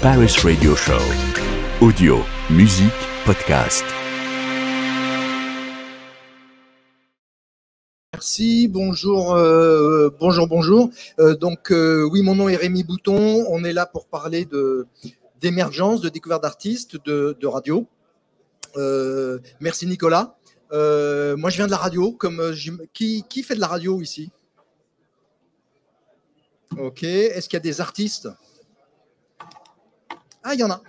Paris Radio Show. Audio, musique, podcast. Merci, bonjour, bonjour. Oui, mon nom est Rémi Bouton. On est là pour parler d'émergence, de découverte d'artistes, de radio. Merci Nicolas. Moi, je viens de la radio. Qui fait de la radio ici? Ok. Est-ce qu'il y a des artistes? Ah, il y en a.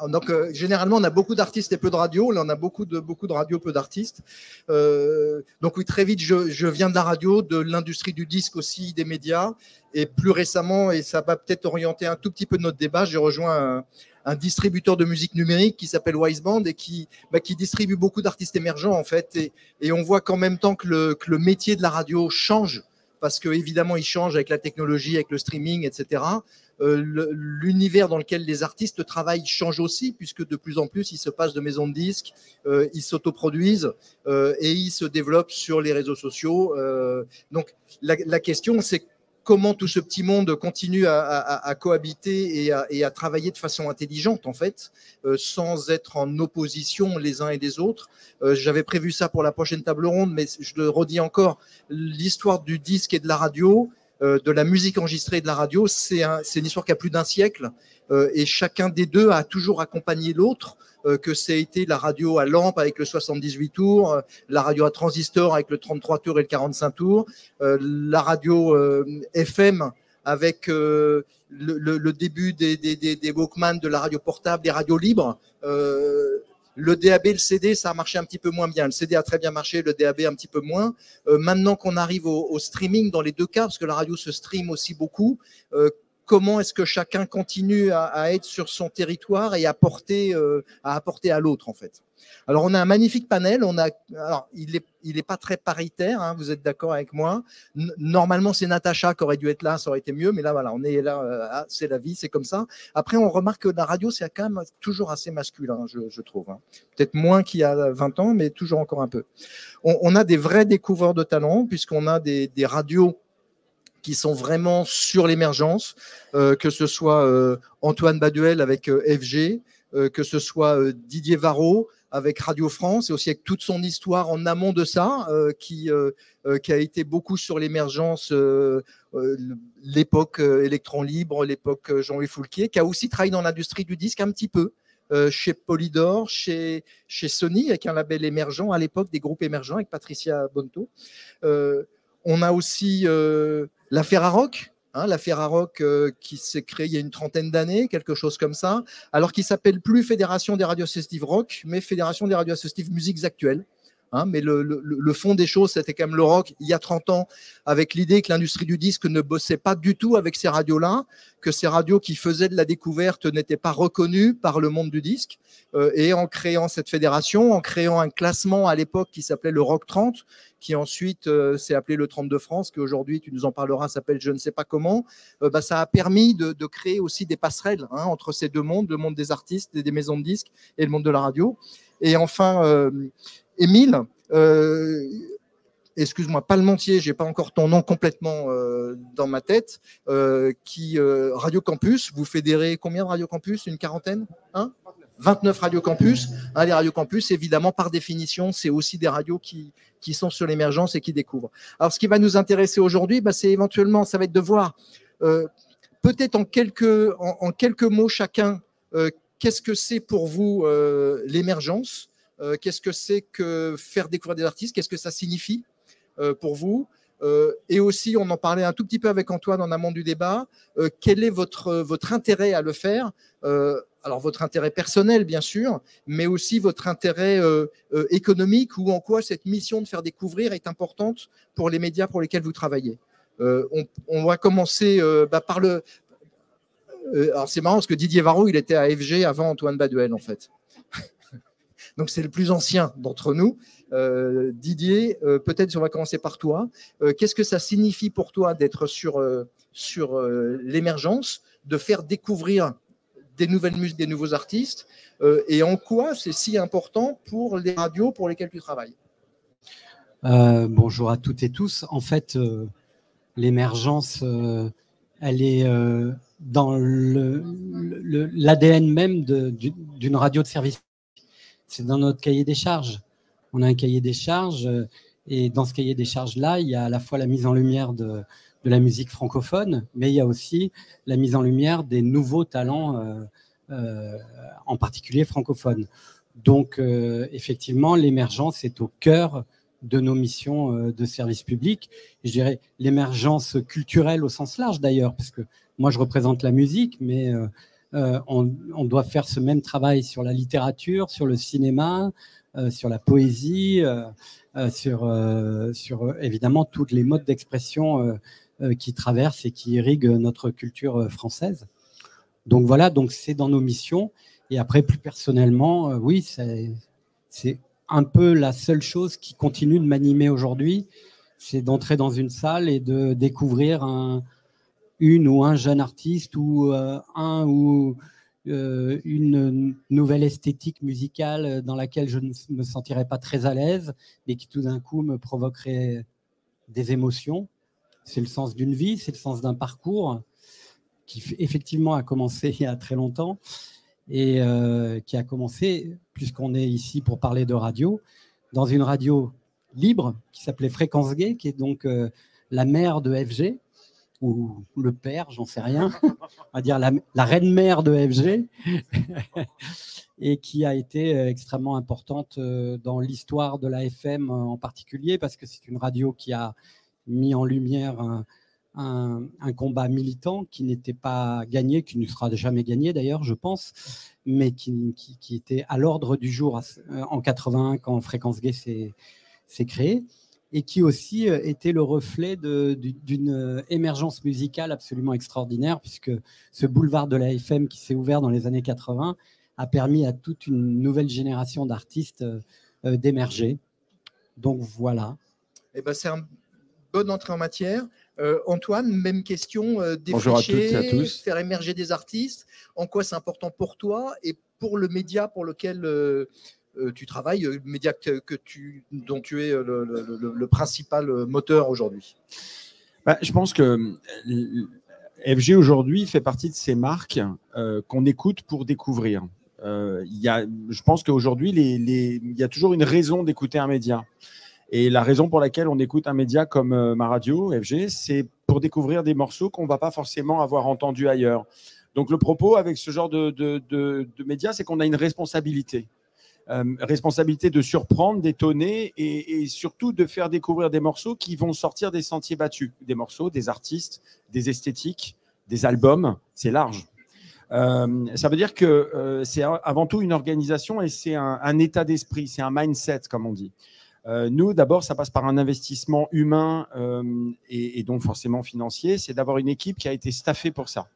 Donc, généralement, on a beaucoup d'artistes et peu de radios. Là, on a beaucoup de radios, peu d'artistes. Donc, oui, très vite, je viens de la radio, de l'industrie du disque aussi, des médias. Et plus récemment, et ça va peut-être orienter un tout petit peu notre débat, j'ai rejoint un distributeur de musique numérique qui s'appelle Wiseband et qui distribue beaucoup d'artistes émergents, en fait. Et on voit qu'en même temps que le métier de la radio change, parce qu'évidemment, il change avec la technologie, avec le streaming, etc. L'univers dans lequel les artistes travaillent change aussi, puisque de plus en plus, ils se passent de maisons de disques, ils s'autoproduisent et ils se développent sur les réseaux sociaux. Donc, la question, c'est comment tout ce petit monde continue à cohabiter et à travailler de façon intelligente, en fait, sans être en opposition les uns et les autres. J'avais prévu ça pour la prochaine table ronde, mais je le redis encore, l'histoire du disque et de la radio, de la musique enregistrée et de la radio, c'est une histoire qui a plus d'un siècle et chacun des deux a toujours accompagné l'autre, que ça a été la radio à lampe avec le 78 tours, la radio à transistor avec le 33 tours et le 45 tours, la radio FM avec le début des Walkman, de la radio portable, des radios libres. Le DAB, le CD, ça a marché un petit peu moins bien. Le CD a très bien marché, le DAB un petit peu moins. Maintenant qu'on arrive au streaming dans les deux cas, parce que la radio se stream aussi beaucoup, comment est-ce que chacun continue à être sur son territoire et à apporter à l'autre, en fait. Alors, on a un magnifique panel. Alors, il est pas très paritaire, hein, vous êtes d'accord avec moi. Normalement, c'est Natacha qui aurait dû être là, ça aurait été mieux. Mais là, voilà, on est là, c'est la vie, c'est comme ça. Après, on remarque que la radio, c'est quand même toujours assez masculin, je trouve. Hein. Peut-être moins qu'il y a 20 ans, mais toujours encore un peu. On a des vrais découvreurs de talent, puisqu'on a des radios qui sont vraiment sur l'émergence, que ce soit Antoine Baduel avec FG, que ce soit Didier Varro avec Radio France, et aussi avec toute son histoire en amont de ça, qui a été beaucoup sur l'émergence, l'époque Électron Libre, l'époque Jean-Louis Foulquier, qui a aussi travaillé dans l'industrie du disque un petit peu, chez Polydor, chez Sony, avec un label émergent, à l'époque des groupes émergents, avec Patricia Bonto. On a aussi la Ferrarock, hein, la Ferrarock qui s'est créée il y a une trentaine d'années, quelque chose comme ça, alors qu'il ne s'appelle plus Fédération des radios associatives rock, mais Fédération des radios associatives musiques actuelles. Hein, mais le fond des choses, c'était quand même le rock il y a 30 ans, avec l'idée que l'industrie du disque ne bossait pas du tout avec ces radios-là, que ces radios qui faisaient de la découverte n'étaient pas reconnues par le monde du disque. Et en créant cette fédération, en créant un classement à l'époque qui s'appelait le Rock 30, qui ensuite s'est appelé le 30 de France, qui aujourd'hui, tu nous en parleras, s'appelle je ne sais pas comment, ça a permis de créer aussi des passerelles, hein, entre ces deux mondes, le monde des artistes et des maisons de disques et le monde de la radio. Et enfin, Émile, excuse-moi, Palmentier, j'ai pas encore ton nom complètement dans ma tête, Radio Campus, vous fédérez combien de Radio Campus? Une quarantaine, hein? 29 Radio Campus. Hein, les Radio Campus, évidemment, par définition, c'est aussi des radios qui sont sur l'émergence et qui découvrent. Alors, ce qui va nous intéresser aujourd'hui, c'est éventuellement, ça va être de voir, peut-être en quelques mots chacun, qu'est-ce que c'est pour vous l'émergence? Qu'est-ce que c'est que faire découvrir des artistes? Qu'est-ce que ça signifie pour vous? Et aussi, on en parlait un tout petit peu avec Antoine en amont du débat, quel est votre intérêt à le faire? Alors, votre intérêt personnel, bien sûr, mais aussi votre intérêt économique, ou en quoi cette mission de faire découvrir est importante pour les médias pour lesquels vous travaillez. On va commencer par le... alors, c'est marrant parce que Didier Varro, il était à FG avant Antoine Baduel, en fait. Donc, c'est le plus ancien d'entre nous. Didier, peut-être on va commencer par toi. Qu'est-ce que ça signifie pour toi d'être sur l'émergence? de faire découvrir des nouvelles musiques, des nouveaux artistes, et en quoi c'est si important pour les radios pour lesquelles tu travailles? Bonjour à toutes et tous. En fait, l'émergence, elle est dans l'ADN même d'une radio de service. C'est dans notre cahier des charges. On a un cahier des charges, et dans ce cahier des charges-là, il y a à la fois la mise en lumière de la musique francophone, mais il y a aussi la mise en lumière des nouveaux talents, en particulier francophones. Donc, effectivement, l'émergence est au cœur de nos missions de service public. Je dirais l'émergence culturelle au sens large d'ailleurs, parce que moi je représente la musique, mais on doit faire ce même travail sur la littérature, sur le cinéma, sur la poésie, sur évidemment tous les modes d'expression qui traversent et qui irriguent notre culture française. Donc voilà, donc c'est dans nos missions. Et après, plus personnellement, oui, c'est un peu la seule chose qui continue de m'animer aujourd'hui, c'est d'entrer dans une salle et de découvrir une ou un jeune artiste ou une nouvelle esthétique musicale dans laquelle je ne me sentirais pas très à l'aise, mais qui tout d'un coup me provoquerait des émotions. C'est le sens d'une vie, c'est le sens d'un parcours qui effectivement a commencé il y a très longtemps, et qui a commencé, puisqu'on est ici pour parler de radio, dans une radio libre qui s'appelait Fréquence Gay, qui est donc la mère de FG, ou le père, j'en sais rien, on va dire la reine-mère de FG, et qui a été extrêmement importante dans l'histoire de la FM en particulier, parce que c'est une radio qui a mis en lumière un combat militant qui n'était pas gagné, qui ne sera jamais gagné d'ailleurs, je pense, mais qui était à l'ordre du jour en 81 quand Fréquence Gay s'est créée, et qui aussi était le reflet d'une émergence musicale absolument extraordinaire, puisque ce boulevard de la FM qui s'est ouvert dans les années 80 a permis à toute une nouvelle génération d'artistes d'émerger. Donc voilà. Eh ben, c'est une bonne entrée en matière. Antoine, même question, Bonjour à toutes et à défricher, tous. faire émerger des artistes, en quoi c'est important pour toi et pour le média pour lequel tu travailles, le média dont tu es le principal moteur aujourd'hui? Je pense que FG aujourd'hui fait partie de ces marques qu'on écoute pour découvrir. Je pense qu'aujourd'hui, il y a toujours une raison d'écouter un média. Et la raison pour laquelle on écoute un média comme ma radio, FG, c'est pour découvrir des morceaux qu'on ne va pas forcément avoir entendus ailleurs. Donc le propos avec ce genre de médias, c'est qu'on a une responsabilité. Responsabilité de surprendre, d'étonner et surtout de faire découvrir des morceaux qui vont sortir des sentiers battus. Des morceaux, des artistes, des esthétiques, des albums, c'est large. Ça veut dire que c'est avant tout une organisation et c'est un état d'esprit, c'est un mindset comme on dit. Nous, d'abord, ça passe par un investissement humain et donc forcément financier, c'est d'avoir une équipe qui a été staffée pour ça.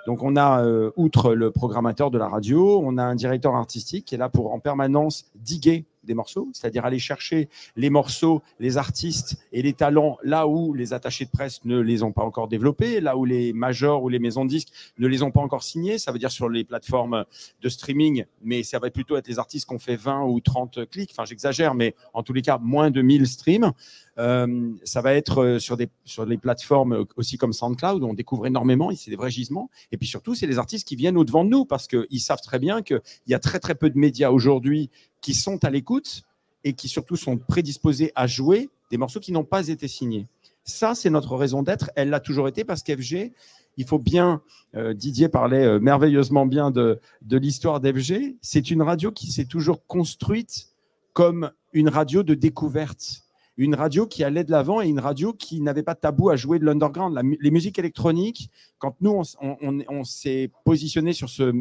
Donc, on a, outre le programmateur de la radio, on a un directeur artistique qui est là pour en permanence diguer des morceaux, c'est-à-dire aller chercher les morceaux, les artistes et les talents là où les attachés de presse ne les ont pas encore développés, là où les majors ou les maisons de disques ne les ont pas encore signés, ça veut dire sur les plateformes de streaming, mais ça va plutôt être les artistes qui ont fait 20 ou 30 clics, enfin j'exagère, mais en tous les cas, moins de 1000 streams. Ça va être sur les plateformes aussi comme SoundCloud, où on découvre énormément, et c'est des vrais gisements. Et puis surtout, c'est les artistes qui viennent au-devant de nous, parce qu'ils savent très bien qu'il y a très très peu de médias aujourd'hui qui sont à l'écoute et qui surtout sont prédisposés à jouer des morceaux qui n'ont pas été signés. Ça, c'est notre raison d'être. Elle l'a toujours été parce qu'FG, il faut bien, Didier parlait merveilleusement bien de l'histoire d'FG, c'est une radio qui s'est toujours construite comme une radio de découverte. Une radio qui allait de l'avant et une radio qui n'avait pas de tabou à jouer de l'underground. Les musiques électroniques, quand nous, on s'est positionné sur ce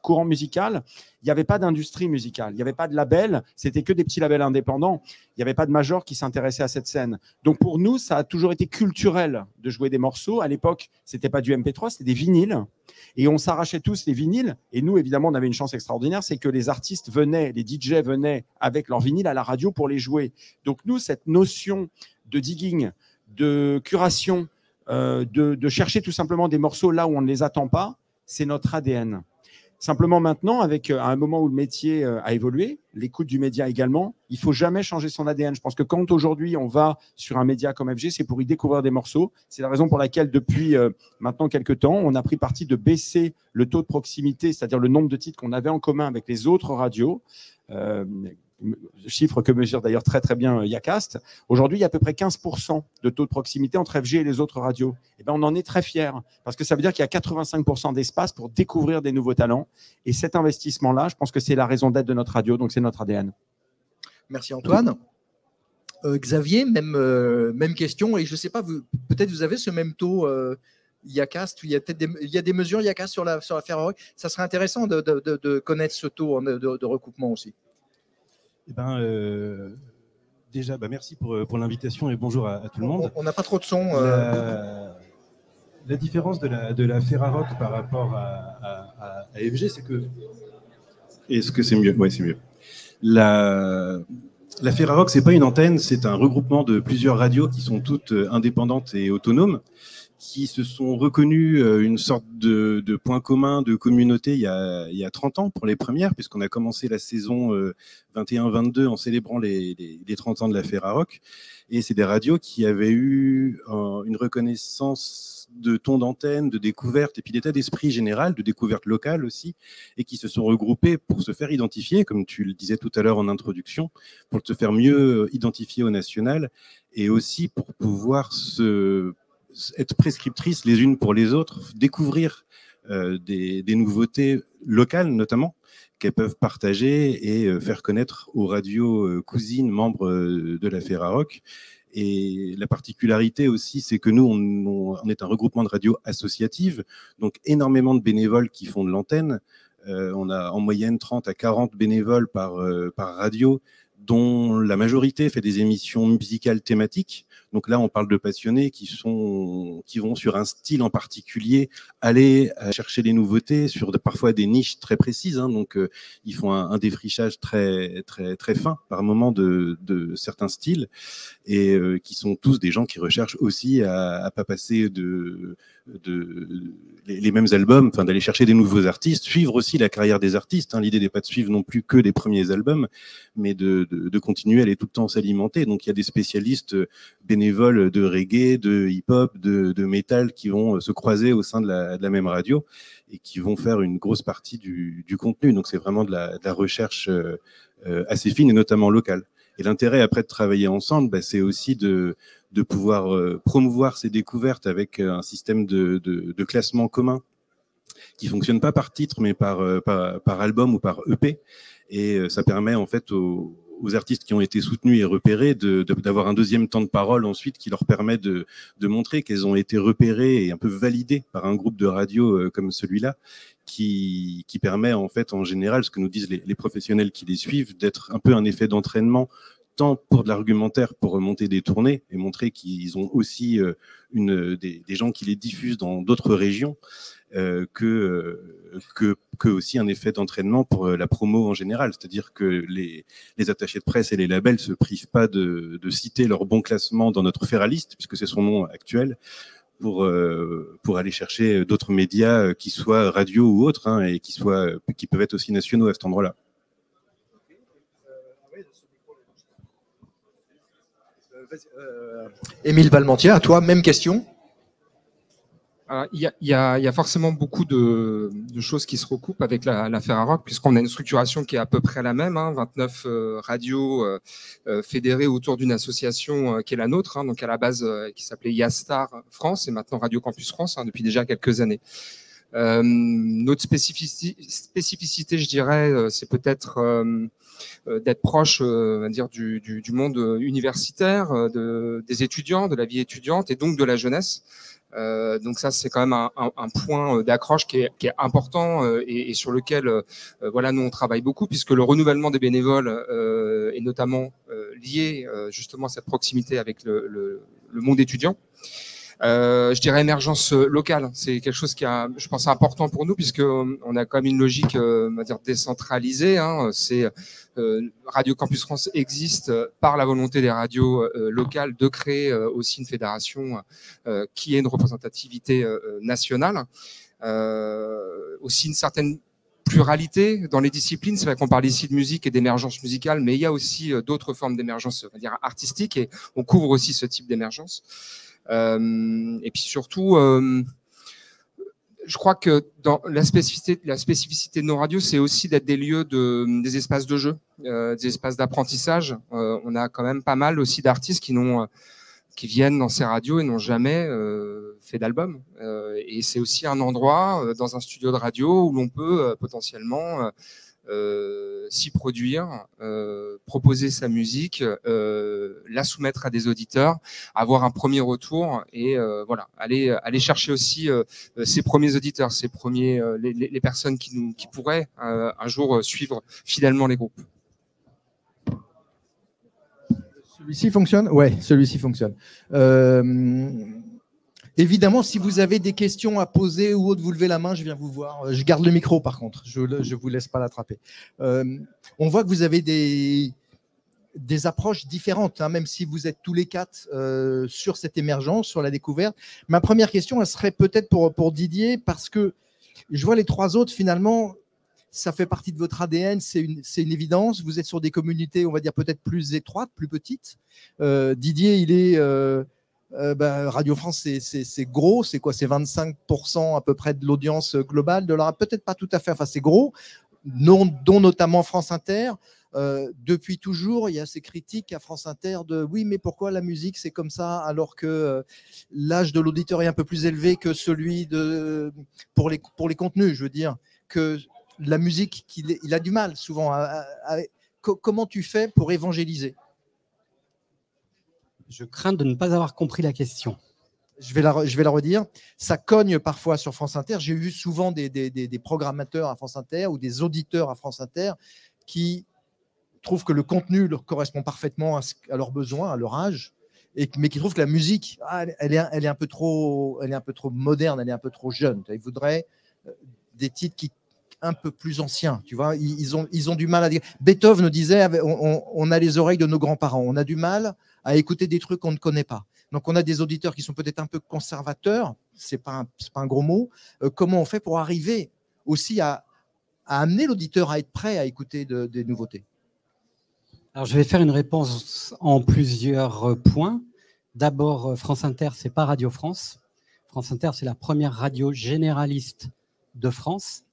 courant musical, il n'y avait pas d'industrie musicale, il n'y avait pas de label, c'était que des petits labels indépendants, il n'y avait pas de major qui s'intéressait à cette scène. Donc pour nous, ça a toujours été culturel de jouer des morceaux. À l'époque, ce n'était pas du MP3, c'était des vinyles. Et on s'arrachait tous les vinyles. Et nous, évidemment, on avait une chance extraordinaire, c'est que les artistes venaient, les DJ venaient avec leurs vinyles à la radio pour les jouer. Donc nous, cette notion de digging, de curation, de chercher tout simplement des morceaux là où on ne les attend pas. C'est notre ADN. Simplement maintenant, avec à un moment où le métier a évolué, l'écoute du média également, il ne faut jamais changer son ADN. Je pense que quand aujourd'hui on va sur un média comme FG, c'est pour y découvrir des morceaux. C'est la raison pour laquelle depuis maintenant quelques temps, on a pris parti de baisser le taux de proximité, c'est-à-dire le nombre de titres qu'on avait en commun avec les autres radios. Chiffre que mesure d'ailleurs très très bien Yacast. Aujourd'hui, il y a à peu près 15% de taux de proximité entre FG et les autres radios. Et ben, on en est très fiers parce que ça veut dire qu'il y a 85% d'espace pour découvrir des nouveaux talents. Et cet investissement-là, je pense que c'est la raison d'être de notre radio, donc c'est notre ADN. Merci Antoine. Xavier, même question. Et je ne sais pas, peut-être vous avez ce même taux Yacast, il y a des mesures Yacast sur la Ferrarock. Ça serait intéressant de connaître ce taux de recoupement aussi. Eh ben, déjà, merci pour l'invitation et bonjour à tout le monde. On n'a pas trop de son. La différence de la Ferrarock par rapport à FG, c'est que... Est-ce que c'est mieux? Oui, c'est mieux. La Ferrarock, ce n'est pas une antenne, c'est un regroupement de plusieurs radios qui sont toutes indépendantes et autonomes, qui se sont reconnus une sorte de point commun, de communauté il y a 30 ans pour les premières, puisqu'on a commencé la saison 21-22 en célébrant les 30 ans de la Ferrarock. Et c'est des radios qui avaient eu une reconnaissance de ton d'antenne, de découverte, et puis d'état d'esprit général, de découverte locale aussi, et qui se sont regroupés pour se faire identifier, comme tu le disais tout à l'heure en introduction, pour se faire mieux identifier au national, et aussi pour pouvoir être prescriptrices les unes pour les autres, découvrir des nouveautés locales notamment, qu'elles peuvent partager et faire connaître aux radios cousines membres de la Ferrarock. Et la particularité aussi, c'est que nous, on est un regroupement de radios associatives, donc énormément de bénévoles qui font de l'antenne. On a en moyenne 30 à 40 bénévoles par radio, dont la majorité fait des émissions musicales thématiques. Donc là, on parle de passionnés qui vont sur un style en particulier, aller chercher des nouveautés sur parfois des niches très précises. Donc, ils font un défrichage très, très, très fin par moment de certains styles et qui sont tous des gens qui recherchent aussi à pas passer les mêmes albums, enfin d'aller chercher des nouveaux artistes, suivre aussi la carrière des artistes. L'idée n'est pas de suivre non plus que les premiers albums, mais de continuer à aller tout le temps s'alimenter. Donc il y a des spécialistes bénévoles de reggae, de hip-hop, de métal qui vont se croiser au sein de la même radio et qui vont faire une grosse partie du contenu. Donc c'est vraiment de la recherche assez fine et notamment locale. Et l'intérêt après de travailler ensemble, c'est aussi de pouvoir promouvoir ces découvertes avec un système de classement commun qui fonctionne pas par titre mais par album ou par EP. Et ça permet en fait aux artistes qui ont été soutenus et repérés d'avoir un deuxième temps de parole ensuite qui leur permet de montrer qu'elles ont été repérées et un peu validées par un groupe de radio comme celui-là, qui permet en fait en général, ce que nous disent les professionnels qui les suivent, d'être un peu un effet d'entraînement tant pour de l'argumentaire, pour remonter des tournées et montrer qu'ils ont aussi des gens qui les diffusent dans d'autres régions, que aussi un effet d'entraînement pour la promo en général. C'est-à-dire que les attachés de presse et les labels se privent pas de citer leur bon classement dans notre Ferraliste, puisque c'est son nom actuel, pour aller chercher d'autres médias, qui soient radio ou autres, et qui peuvent être aussi nationaux à cet endroit-là. Émile Valmentier, à toi, même question. Il y a forcément beaucoup de choses qui se recoupent avec la Ferrarock, puisqu'on a une structuration qui est à peu près la même, 29 radios fédérées autour d'une association qui est la nôtre, donc à la base qui s'appelait Yastar France et maintenant Radio Campus France depuis déjà quelques années. Notre spécificité, je dirais, c'est peut-être d'être proche, on va dire, du monde universitaire, des étudiants, de la vie étudiante et donc de la jeunesse. Donc ça, c'est quand même un point d'accroche qui est important et sur lequel nous on travaille beaucoup, puisque le renouvellement des bénévoles est notamment lié justement à cette proximité avec le monde étudiant. Je dirais émergence locale. C'est quelque chose qui a, je pense, important pour nous puisque on a quand même une logique, on va dire, décentralisée. Hein. C'est Radio Campus France existe par la volonté des radios locales de créer aussi une fédération qui ait une représentativité nationale, aussi une certaine pluralité dans les disciplines. C'est vrai qu'on parle ici de musique et d'émergence musicale, mais il y a aussi d'autres formes d'émergence, on va dire, artistique, et on couvre aussi ce type d'émergence. Et puis surtout, je crois que dans la spécificité de nos radios, c'est aussi d'être des lieux des espaces de jeu, des espaces d'apprentissage. On a quand même pas mal aussi d'artistes qui viennent dans ces radios et n'ont jamais fait d'album. Et c'est aussi un endroit dans un studio de radio où l'on peut potentiellement s'y produire, proposer sa musique, la soumettre à des auditeurs, avoir un premier retour et voilà, aller chercher aussi ces premiers auditeurs, les personnes qui pourraient un jour suivre fidèlement les groupes. Celui-ci fonctionne ? Ouais, celui-ci fonctionne. Évidemment, si vous avez des questions à poser ou autre, vous levez la main, je viens vous voir. Je garde le micro, par contre. Je ne vous laisse pas l'attraper. On voit que vous avez des approches différentes, hein, même si vous êtes tous les quatre sur cette émergence, sur la découverte. Ma première question, elle serait peut-être pour Didier, parce que je vois les trois autres, finalement, ça fait partie de votre ADN, c'est une évidence. Vous êtes sur des communautés, on va dire, peut-être plus étroites, plus petites. Didier, il est... Radio France, c'est gros, c'est quoi? C'est 25% à peu près de l'audience globale de la... Peut-être pas tout à fait, enfin c'est gros, dont notamment France Inter. Depuis toujours, il y a ces critiques à France Inter de oui, mais pourquoi la musique c'est comme ça alors que l'âge de l'auditeur est un peu plus élevé que celui pour les contenus, je veux dire, que la musique, il a du mal souvent. Comment tu fais pour évangéliser? Je crains de ne pas avoir compris la question. Je vais la redire. Ça cogne parfois sur France Inter. J'ai eu souvent des programmateurs à France Inter ou des auditeurs à France Inter qui trouvent que le contenu leur correspond parfaitement à leurs besoins, à leur âge, mais qui trouvent que la musique, elle est un peu trop moderne, elle est un peu trop jeune. Ils voudraient des titres un peu plus anciens. Tu vois, ils ont du mal à dire. Beethoven nous disait, on a les oreilles de nos grands-parents. On a du mal à écouter des trucs qu'on ne connaît pas. Donc, on a des auditeurs qui sont peut-être un peu conservateurs. C'est pas un gros mot. Comment on fait pour arriver aussi à amener l'auditeur à être prêt à écouter des nouveautés? Alors, je vais faire une réponse en plusieurs points. D'abord, France Inter, c'est pas Radio France. France Inter, c'est la première radio généraliste de France.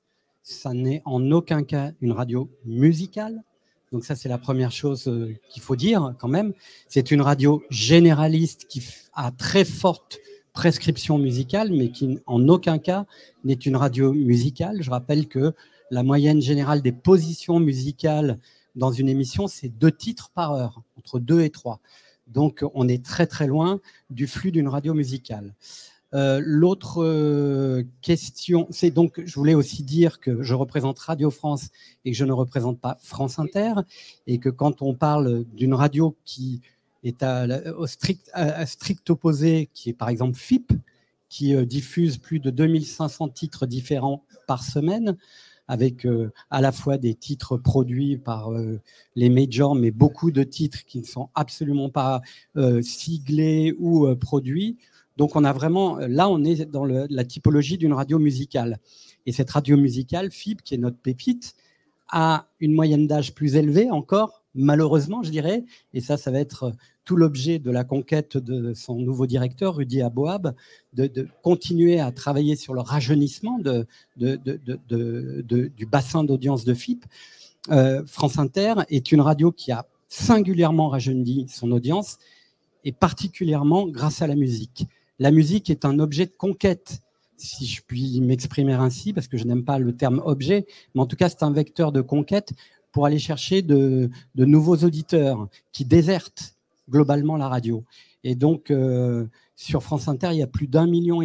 Ça n'est en aucun cas une radio musicale. Donc ça, c'est la première chose qu'il faut dire quand même. C'est une radio généraliste qui a très forte prescription musicale, mais qui en aucun cas n'est une radio musicale. Je rappelle que la moyenne générale des positions musicales dans une émission, c'est 2 titres par heure, entre 2 et 3. Donc on est très très loin du flux d'une radio musicale. L'autre question, c'est donc, je voulais aussi dire que je représente Radio France et que je ne représente pas France Inter, et que quand on parle d'une radio qui est à strict opposé, qui est par exemple FIP, qui diffuse plus de 2500 titres différents par semaine, avec à la fois des titres produits par les majors, mais beaucoup de titres qui ne sont absolument pas siglés ou produits. Donc, on a vraiment, là, on est dans la typologie d'une radio musicale. Et cette radio musicale, FIP, qui est notre pépite, a une moyenne d'âge plus élevée encore, malheureusement, je dirais. Et ça va être tout l'objet de la conquête de son nouveau directeur, Rudy Aboab, de continuer à travailler sur le rajeunissement du bassin d'audience de FIP. France Inter est une radio qui a singulièrement rajeuni son audience, et particulièrement grâce à la musique. La musique est un objet de conquête, si je puis m'exprimer ainsi, parce que je n'aime pas le terme objet, mais en tout cas, c'est un vecteur de conquête pour aller chercher de nouveaux auditeurs qui désertent globalement la radio. Et donc, sur France Inter, il y a plus d'1,5 million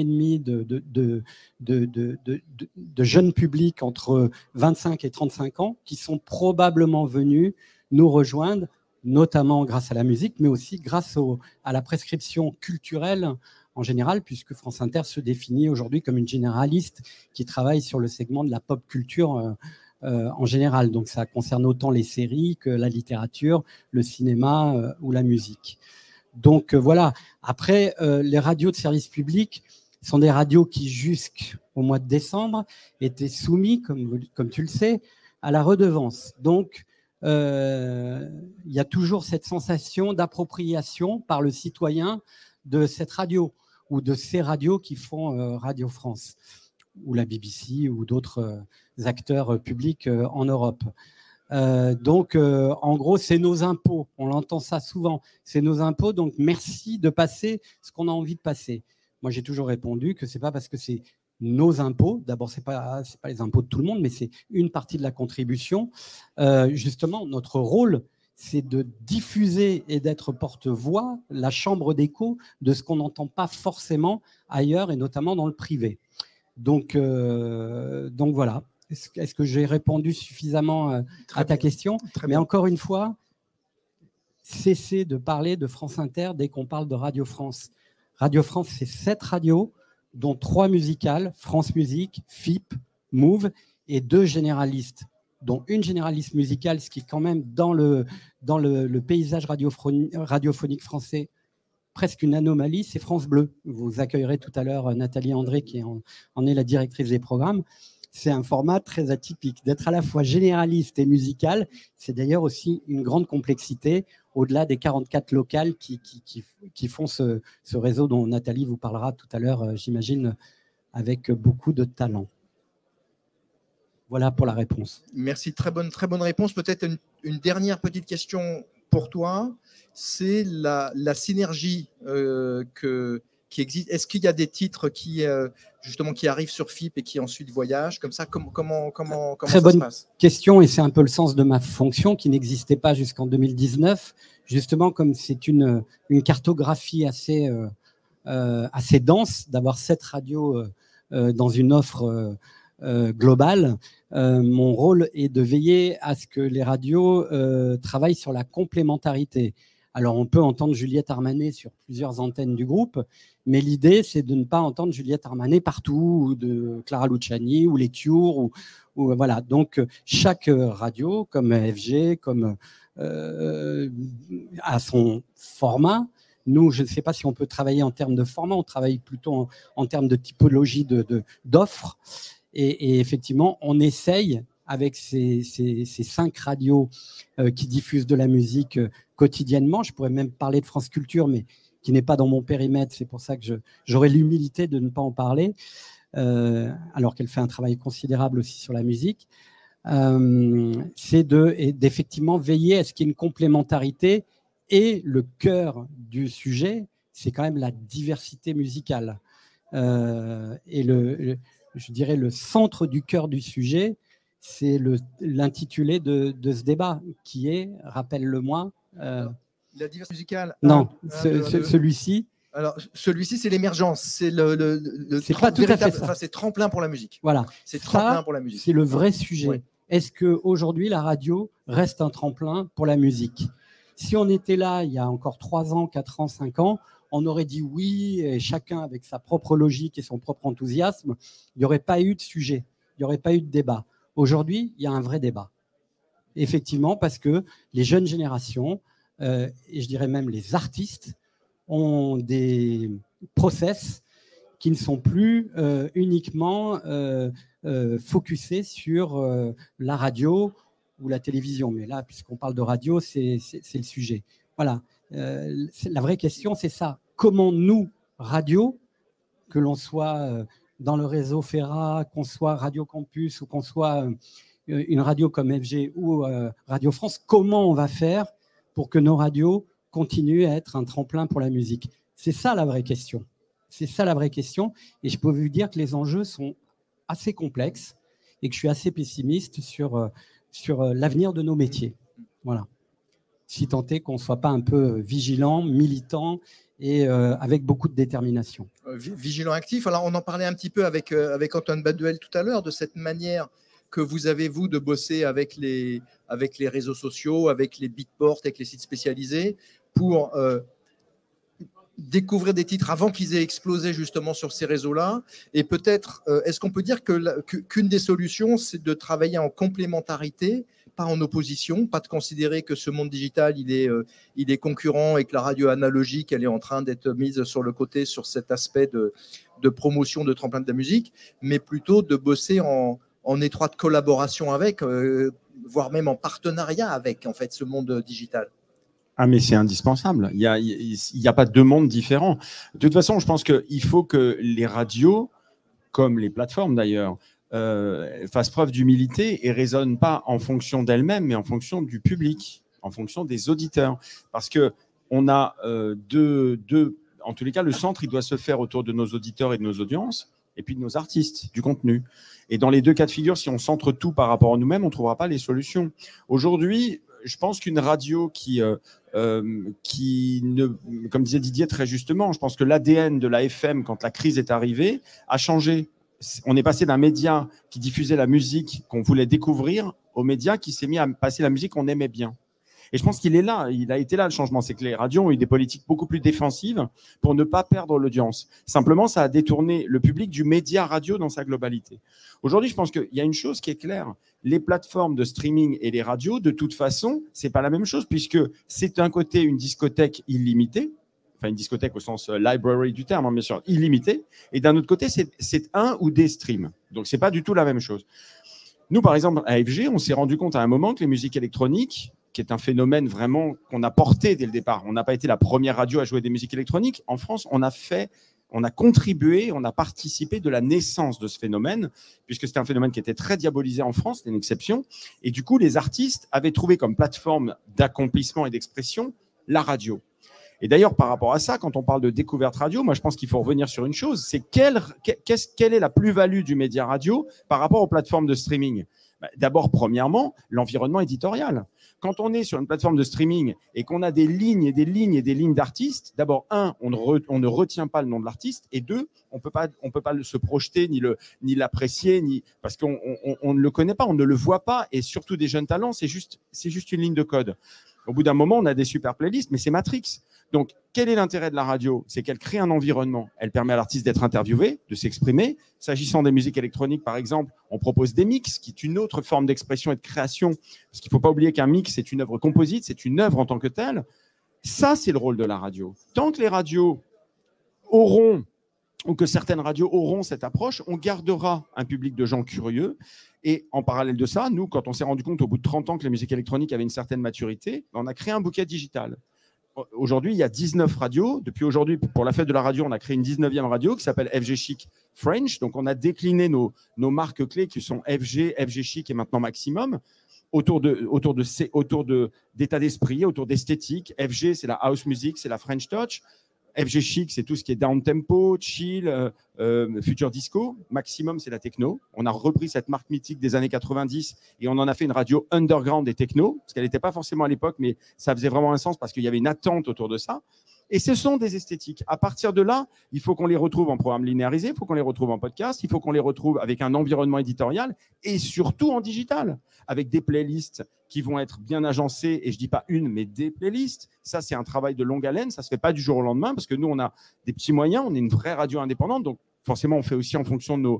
de jeunes publics entre 25 et 35 ans qui sont probablement venus nous rejoindre, notamment grâce à la musique, mais aussi grâce à la prescription culturelle en général, puisque France Inter se définit aujourd'hui comme une généraliste qui travaille sur le segment de la pop culture en général. Donc ça concerne autant les séries que la littérature, le cinéma ou la musique. Donc voilà. Après, les radios de service public sont des radios qui, jusqu'au mois de décembre, étaient soumis, comme tu le sais, à la redevance. Donc, il y a toujours cette sensation d'appropriation par le citoyen de cette radio ou de ces radios qui font Radio France ou la BBC ou d'autres acteurs publics en Europe. Donc, en gros, c'est nos impôts. On l'entend ça souvent. C'est nos impôts, donc merci de passer ce qu'on a envie de passer. Moi, j'ai toujours répondu que ce n'est pas parce que c'est nos impôts. D'abord, ce n'est pas les impôts de tout le monde, mais c'est une partie de la contribution. Justement, notre rôle, c'est de diffuser et d'être porte-voix, la chambre d'écho de ce qu'on n'entend pas forcément ailleurs, et notamment dans le privé. Donc voilà. Est-ce que j'ai répondu suffisamment à ta question? Mais encore une fois, cessez de parler de France Inter dès qu'on parle de Radio France. Radio France, c'est 7 radios, dont 3 musicales, France Musique, FIP, Move, et 2 généralistes, dont une généraliste musicale, ce qui est quand même dans le paysage radiophonique français presque une anomalie, c'est France Bleu. Vous accueillerez tout à l'heure Nathalie André, qui en est la directrice des programmes. C'est un format très atypique. D'être à la fois généraliste et musical, c'est d'ailleurs aussi une grande complexité, au-delà des 44 locales qui font ce réseau dont Nathalie vous parlera tout à l'heure, j'imagine, avec beaucoup de talent. Voilà pour la réponse. Merci, très bonne réponse. Peut-être une dernière petite question pour toi. C'est la synergie qui existe. Est-ce qu'il y a des titres qui arrivent sur FIP et qui ensuite voyagent comme ça? Comment Très ça bonne se passe? question, et c'est un peu le sens de ma fonction qui n'existait pas jusqu'en 2019. Justement, comme c'est une cartographie assez dense d'avoir 7 radios dans une offre globale, mon rôle est de veiller à ce que les radios travaillent sur la complémentarité. Alors, on peut entendre Juliette Armanet sur plusieurs antennes du groupe, mais l'idée, c'est de ne pas entendre Juliette Armanet partout, ou de Clara Luciani, ou les Cure, ou voilà. Donc, chaque radio, comme FG, comme a son format. Nous, je ne sais pas si on peut travailler en termes de format, on travaille plutôt en termes de typologie d'offres. Et effectivement, on essaye, avec ces 5 radios qui diffusent de la musique quotidiennement. Je pourrais même parler de France Culture, mais qui n'est pas dans mon périmètre. C'est pour ça que j'aurais l'humilité de ne pas en parler, alors qu'elle fait un travail considérable aussi sur la musique. C'est d'effectivement veiller à ce qu'il y ait une complémentarité. Et le cœur du sujet, c'est quand même la diversité musicale. Et je dirais le centre du cœur du sujet, c'est l'intitulé de ce débat, qui est, rappelle-le-moi… La diversité musicale. Non, celui-ci. Alors, celui-ci, c'est l'émergence. C'est c'est pas tout à fait ça. C'est tremplin pour la musique. Voilà. C'est tremplin pour la musique. C'est le vrai sujet. Ouais. Est-ce qu'aujourd'hui, la radio reste un tremplin pour la musique? Si on était là il y a encore 3 ans, 4 ans, 5 ans, on aurait dit oui, et chacun avec sa propre logique et son propre enthousiasme. Il n'y aurait pas eu de sujet, il n'y aurait pas eu de débat. Aujourd'hui, il y a un vrai débat. Effectivement, parce que les jeunes générations, et je dirais même les artistes, ont des process qui ne sont plus uniquement focusés sur la radio ou la télévision. Mais là, puisqu'on parle de radio, c'est le sujet. Voilà. La vraie question, c'est ça. Comment nous, radio, que l'on soit dans le réseau Ferra, qu'on soit Radio Campus ou qu'on soit une radio comme FG ou Radio France, comment on va faire pour que nos radios continuent à être un tremplin pour la musique? C'est ça la vraie question. C'est ça la vraie question. Et je peux vous dire que les enjeux sont assez complexes et que je suis assez pessimiste sur l'avenir de nos métiers. Voilà. Si tant est qu'on ne soit pas un peu vigilant, militant et avec beaucoup de détermination. Vigilant actif. Alors, on en parlait un petit peu avec Antoine Baduel tout à l'heure, de cette manière que vous avez, vous, de bosser avec les réseaux sociaux, avec les beatports, avec les sites spécialisés, pour découvrir des titres avant qu'ils aient explosé justement sur ces réseaux-là. Et peut-être, est-ce qu'on peut dire qu'une des solutions, c'est de travailler en complémentarité, pas en opposition, pas de considérer que ce monde digital, il est concurrent et que la radio analogique, elle est en train d'être mise sur le côté sur cet aspect de promotion, de tremplin de la musique, mais plutôt de bosser en étroite collaboration avec, voire même en partenariat avec, en fait, ce monde digital. Ah, mais c'est indispensable. Il y a pas deux mondes différents. De toute façon, je pense qu'il faut que les radios, comme les plateformes d'ailleurs, fassent preuve d'humilité et raisonnent pas en fonction d'elles-mêmes, mais en fonction du public, en fonction des auditeurs. Parce qu'on a en tous les cas, le centre, il doit se faire autour de nos auditeurs et de nos audiences, et puis de nos artistes, du contenu. Et dans les deux cas de figure, si on centre tout par rapport à nous-mêmes, on ne trouvera pas les solutions. Aujourd'hui, je pense qu'une radio qui ne, comme disait Didier très justement, je pense que l'ADN de la FM, quand la crise est arrivée, a changé. On est passé d'un média qui diffusait la musique qu'on voulait découvrir au média qui s'est mis à passer la musique qu'on aimait bien. Et je pense qu'il est là, il a été là le changement. C'est que les radios ont eu des politiques beaucoup plus défensives pour ne pas perdre l'audience. Simplement, ça a détourné le public du média radio dans sa globalité. Aujourd'hui, je pense qu'il y a une chose qui est claire. Les plateformes de streaming et les radios, de toute façon, c'est pas la même chose puisque c'est d'un côté une discothèque illimitée, enfin une discothèque au sens library du terme, bien sûr, illimitée, et d'un autre côté, c'est un ou des streams. Donc, c'est pas du tout la même chose. Nous, par exemple, à FG, on s'est rendu compte à un moment que les musiques électroniques, qui est un phénomène vraiment qu'on a porté dès le départ. On n'a pas été la première radio à jouer des musiques électroniques. En France, on a contribué, on a participé de la naissance de ce phénomène, puisque c'était un phénomène qui était très diabolisé en France, c'était une exception. Et du coup, les artistes avaient trouvé comme plateforme d'accomplissement et d'expression la radio. Et d'ailleurs, par rapport à ça, quand on parle de découverte radio, moi, je pense qu'il faut revenir sur une chose, c'est quelle est la plus-value du média radio par rapport aux plateformes de streaming ? D'abord, premièrement, l'environnement éditorial. Quand on est sur une plateforme de streaming et qu'on a des lignes et des lignes et des lignes d'artistes, d'abord, on ne retient pas le nom de l'artiste, et deux, on peut pas se projeter, ni l'apprécier, parce qu'on ne le connaît pas, on ne le voit pas, et surtout des jeunes talents, c'est juste une ligne de code. Au bout d'un moment, on a des super playlists, mais c'est Matrix. Donc, quel est l'intérêt de la radio ? C'est qu'elle crée un environnement. Elle permet à l'artiste d'être interviewé, de s'exprimer. S'agissant des musiques électroniques, par exemple, on propose des mix, qui est une autre forme d'expression et de création. Parce qu'il ne faut pas oublier qu'un mix, c'est une œuvre composite, c'est une œuvre en tant que telle. Ça, c'est le rôle de la radio. Tant que les radios auront, ou que certaines radios auront cette approche, on gardera un public de gens curieux. Et en parallèle de ça, nous, quand on s'est rendu compte au bout de 30 ans que la musique électronique avait une certaine maturité, on a créé un bouquet digital. Aujourd'hui, il y a 19 radios. Depuis aujourd'hui, pour la fête de la radio, on a créé une 19e radio qui s'appelle FG Chic French. Donc, on a décliné nos marques clés qui sont FG, FG Chic et maintenant Maximum autour d'état d'esprit, autour d'esthétique. FG, c'est la house music, c'est la French touch. FG Chic, c'est tout ce qui est down tempo, chill, future disco. Maximum, c'est la techno. On a repris cette marque mythique des années 90 et on en a fait une radio underground et techno, parce qu'elle n'était pas forcément à l'époque, mais ça faisait vraiment un sens parce qu'il y avait une attente autour de ça. Et ce sont des esthétiques. À partir de là, il faut qu'on les retrouve en programme linéarisé, il faut qu'on les retrouve en podcast, il faut qu'on les retrouve avec un environnement éditorial et surtout en digital, avec des playlists qui vont être bien agencées. Et je ne dis pas une, mais des playlists. Ça, c'est un travail de longue haleine. Ça ne se fait pas du jour au lendemain parce que nous, on a des petits moyens. On est une vraie radio indépendante. Donc, forcément, on fait aussi en fonction de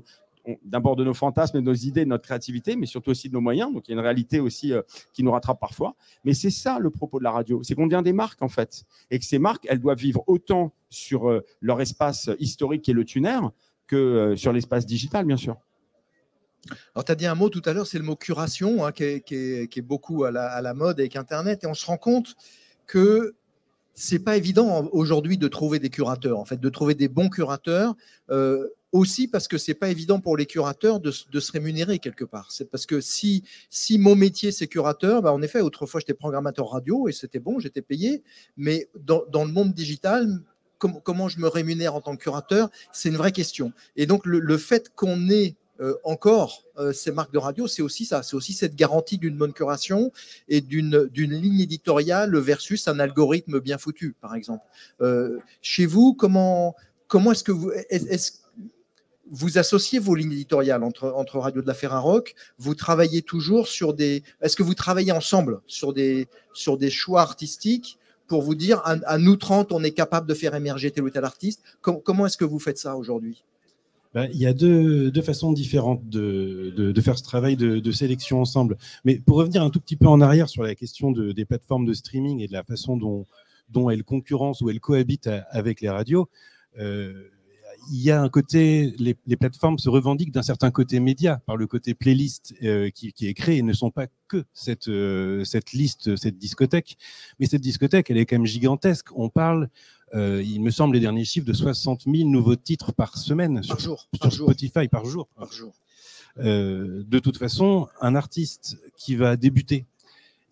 d'abord de nos fantasmes, de nos idées, de notre créativité, mais surtout aussi de nos moyens. Donc, il y a une réalité aussi qui nous rattrape parfois. Mais c'est ça le propos de la radio. C'est qu'on devient des marques, en fait. Et que ces marques, elles doivent vivre autant sur leur espace historique qui est le tuner que sur l'espace digital, bien sûr. Alors, tu as dit un mot tout à l'heure, c'est le mot curation, qui est beaucoup à la mode avec Internet. Et on se rend compte que c'est pas évident aujourd'hui de trouver des curateurs, en fait, de trouver des bons curateurs. Aussi parce que c'est pas évident pour les curateurs de se rémunérer quelque part. C'est parce que si mon métier c'est curateur, en effet, autrefois j'étais programmateur radio et c'était bon, j'étais payé. Mais dans le monde digital, comment je me rémunère en tant que curateur, c'est une vraie question. Et donc le fait qu'on ait encore ces marques de radio, c'est aussi ça, c'est aussi cette garantie d'une bonne curation et d'une ligne éditoriale versus un algorithme bien foutu, par exemple. Chez vous, comment est-ce que vous associez vos lignes éditoriales entre Radio de la Ferrarock? Vous travaillez toujours sur est-ce que vous travaillez ensemble sur des choix artistiques pour vous dire à nous 30, on est capable de faire émerger tel ou tel artiste. Comment est-ce que vous faites ça aujourd'hui ? Il y a deux façons différentes de faire ce travail de sélection ensemble. Mais pour revenir un tout petit peu en arrière sur la question des plateformes de streaming et de la façon dont elles concurrencent ou elles cohabitent avec les radios, il y a un côté, les plateformes se revendiquent d'un certain côté média, par le côté playlist qui est créé, et ne sont pas que cette liste, cette discothèque. Mais cette discothèque, elle est quand même gigantesque. On parle, il me semble, les derniers chiffres de 60 000 nouveaux titres par semaine sur Spotify, par jour. De toute façon, un artiste qui va débuter,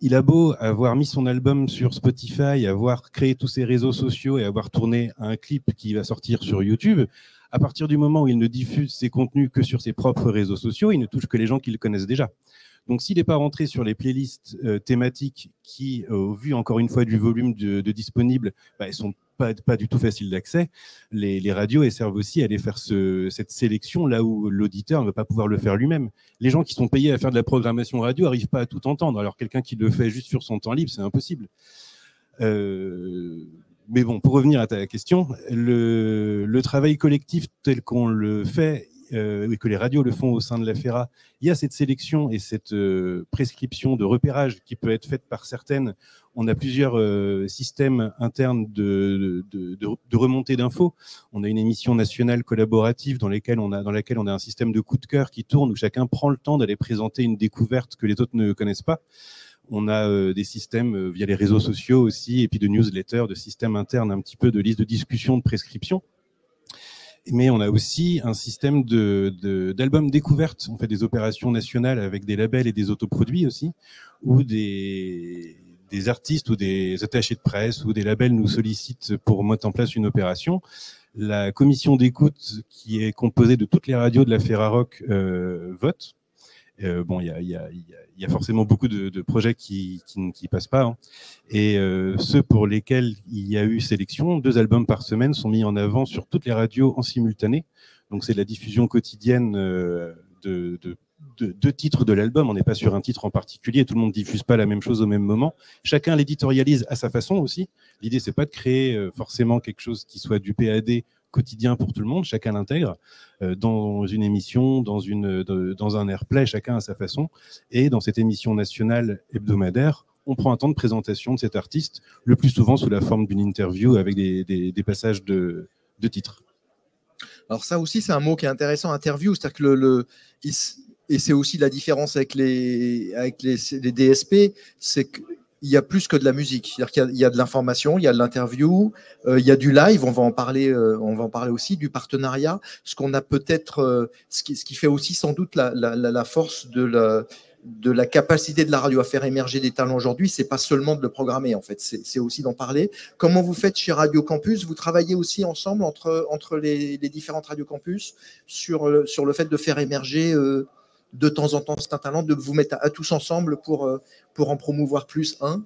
il a beau avoir mis son album sur Spotify, avoir créé tous ses réseaux sociaux et avoir tourné un clip qui va sortir sur YouTube, à partir du moment où il ne diffuse ses contenus que sur ses propres réseaux sociaux, il ne touche que les gens qui le connaissent déjà. Donc, s'il n'est pas rentré sur les playlists thématiques qui, au vu encore une fois du volume de disponibles, elles sont pas du tout faciles d'accès, les radios elles servent aussi à aller faire cette sélection là où l'auditeur ne va pas pouvoir le faire lui-même. Les gens qui sont payés à faire de la programmation radio n'arrivent pas à tout entendre. Alors, quelqu'un qui le fait juste sur son temps libre, c'est impossible. Mais bon, pour revenir à ta question, le travail collectif tel qu'on le fait, et que les radios le font au sein de la FERA, il y a cette sélection et cette prescription de repérage qui peut être faite par certaines. On a plusieurs systèmes internes de remontée d'infos. On a une émission nationale collaborative dans laquelle on a un système de coup de cœur qui tourne, où chacun prend le temps d'aller présenter une découverte que les autres ne connaissent pas. On a des systèmes via les réseaux sociaux aussi, et puis de newsletters, de systèmes internes, un petit peu de liste de discussion, de prescription. Mais on a aussi un système d'albums découvertes. On fait des opérations nationales avec des labels et des autoproduits aussi, où des artistes ou des attachés de presse ou des labels nous sollicitent pour mettre en place une opération. La commission d'écoute, qui est composée de toutes les radios de la Ferrarock, vote. Bon, il y a forcément beaucoup de projets qui ne passent pas, hein. Et ceux pour lesquels il y a eu sélection, 2 albums par semaine sont mis en avant sur toutes les radios en simultané. Donc c'est la diffusion quotidienne de 2 titres de l'album. On n'est pas sur un titre en particulier, tout le monde ne diffuse pas la même chose au même moment. Chacun l'éditorialise à sa façon aussi. L'idée, c'est pas de créer forcément quelque chose qui soit du PAD quotidien pour tout le monde, chacun l'intègre dans une émission, dans un airplay, chacun à sa façon. Et dans cette émission nationale hebdomadaire, on prend un temps de présentation de cet artiste, le plus souvent sous la forme d'une interview avec des passages de titres. Alors ça aussi, c'est un mot qui est intéressant, interview, c'est-à-dire que et c'est aussi la différence avec les DSP, c'est que il y a plus que de la musique. C'est-à-dire qu'il y a de l'information, il y a de l'interview, il y a du live, on va en parler aussi, du partenariat, ce qu'on a peut-être, ce qui fait aussi sans doute la force de la capacité de la radio à faire émerger des talents aujourd'hui, c'est pas seulement de le programmer en fait, c'est aussi d'en parler. Comment vous faites chez Radio Campus? Vous travaillez aussi ensemble entre les différentes Radio Campus sur le fait de faire émerger de temps en temps, c'est un talent, de vous mettre à tous ensemble pour en promouvoir plus un?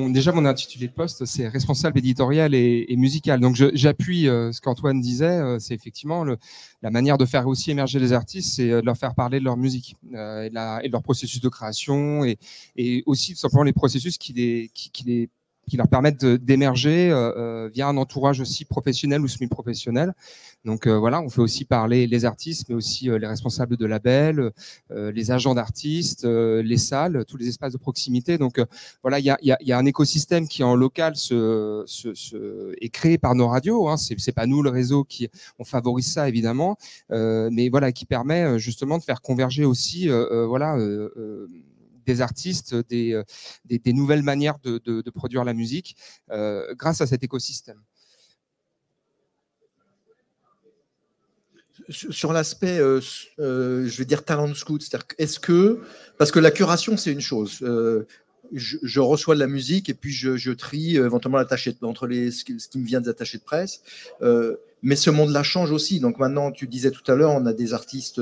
Déjà, mon intitulé de poste, c'est responsable éditorial et musical. Donc, j'appuie ce qu'Antoine disait. C'est effectivement la manière de faire aussi émerger les artistes, c'est de leur faire parler de leur musique et de leur processus de création et aussi tout simplement les processus qui leur permettent d'émerger via un entourage aussi professionnel ou semi-professionnel. Donc voilà, on fait aussi parler les artistes, mais aussi les responsables de labels, les agents d'artistes, les salles, tous les espaces de proximité. Donc voilà, il y a un écosystème qui en local est créé par nos radios. Hein. C'est pas nous le réseau on favorise ça évidemment, mais voilà, qui permet justement de faire converger aussi des artistes, des nouvelles manières de produire la musique grâce à cet écosystème. Sur l'aspect, je vais dire talent scout, c'est-à-dire parce que la curation, c'est une chose. Je reçois de la musique et puis je trie éventuellement entre ce qui me vient des attachés de presse. Mais ce monde-là change aussi. Donc maintenant, tu disais tout à l'heure, on a des artistes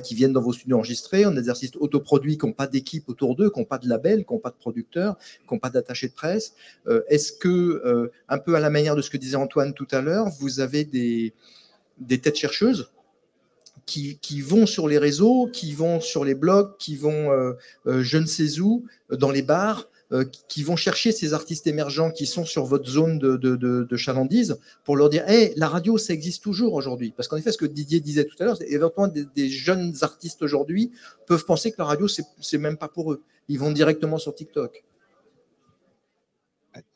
qui viennent dans vos studios enregistrés, on a des artistes autoproduits qui n'ont pas d'équipe autour d'eux, qui n'ont pas de label, qui n'ont pas de producteur, qui n'ont pas d'attachés de presse. Est-ce que, un peu à la manière de ce que disait Antoine tout à l'heure, vous avez des têtes chercheuses qui vont sur les réseaux, qui vont sur les blogs, qui vont je ne sais où, dans les bars, qui vont chercher ces artistes émergents qui sont sur votre zone de chalandise pour leur dire hey, la radio, ça existe toujours aujourd'hui. Parce qu'en effet, ce que Didier disait tout à l'heure, c'est éventuellement des jeunes artistes aujourd'hui peuvent penser que la radio, c'est même pas pour eux. Ils vont directement sur TikTok.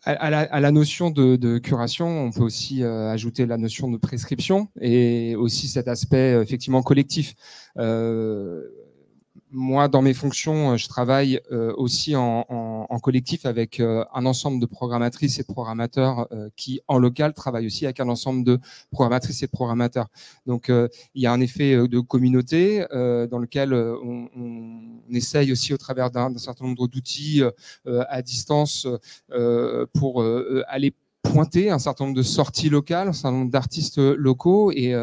À la notion de curation, on peut aussi ajouter la notion de prescription et aussi cet aspect effectivement collectif. Moi, dans mes fonctions, je travaille aussi en collectif avec un ensemble de programmatrices et de programmateurs qui, en local, travaillent aussi avec un ensemble de programmatrices et de programmateurs. Donc, il y a un effet de communauté dans lequel on essaye aussi, au travers d'un certain nombre d'outils à distance, pour aller pointer un certain nombre de sorties locales, un certain nombre d'artistes locaux, et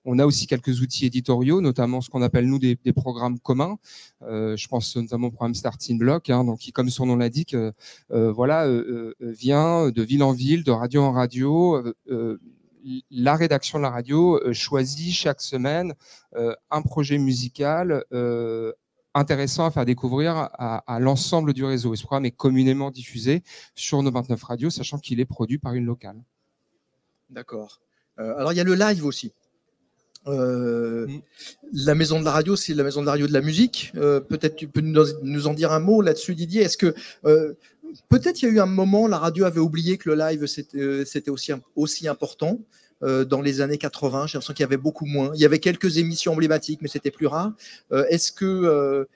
on a aussi quelques outils éditoriaux, notamment ce qu'on appelle nous des programmes communs. Je pense notamment au programme Starting Block, donc qui, comme son nom l'indique, vient de ville en ville, de radio en radio. La rédaction de la radio choisit chaque semaine un projet musical intéressant à faire découvrir à l'ensemble du réseau. Et ce programme est communément diffusé sur nos 29 radios, sachant qu'il est produit par une locale. D'accord. Alors, il y a le live aussi. La maison de la radio, c'est la maison de la radio de la musique. Peut-être tu peux nous en dire un mot là-dessus, Didier. Est-ce que peut-être il y a eu un moment, la radio avait oublié que le live, c'était aussi important. Dans les années 80, j'ai l'impression qu'il y avait beaucoup moins. Il y avait quelques émissions emblématiques, mais c'était plus rare. Est-ce que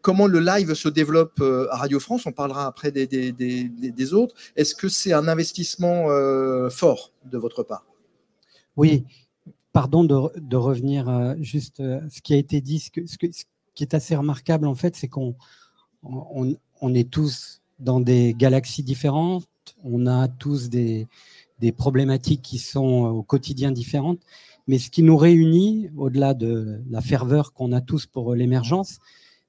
comment le live se développe à Radio France? On parlera après des autres. Est-ce que c'est un investissement fort de votre part? Oui, pardon de revenir juste ce qui a été dit. Ce qui est assez remarquable, en fait, c'est qu'on est tous dans des galaxies différentes. On a tous des problématiques qui sont au quotidien différentes. Mais ce qui nous réunit, au-delà de la ferveur qu'on a tous pour l'émergence,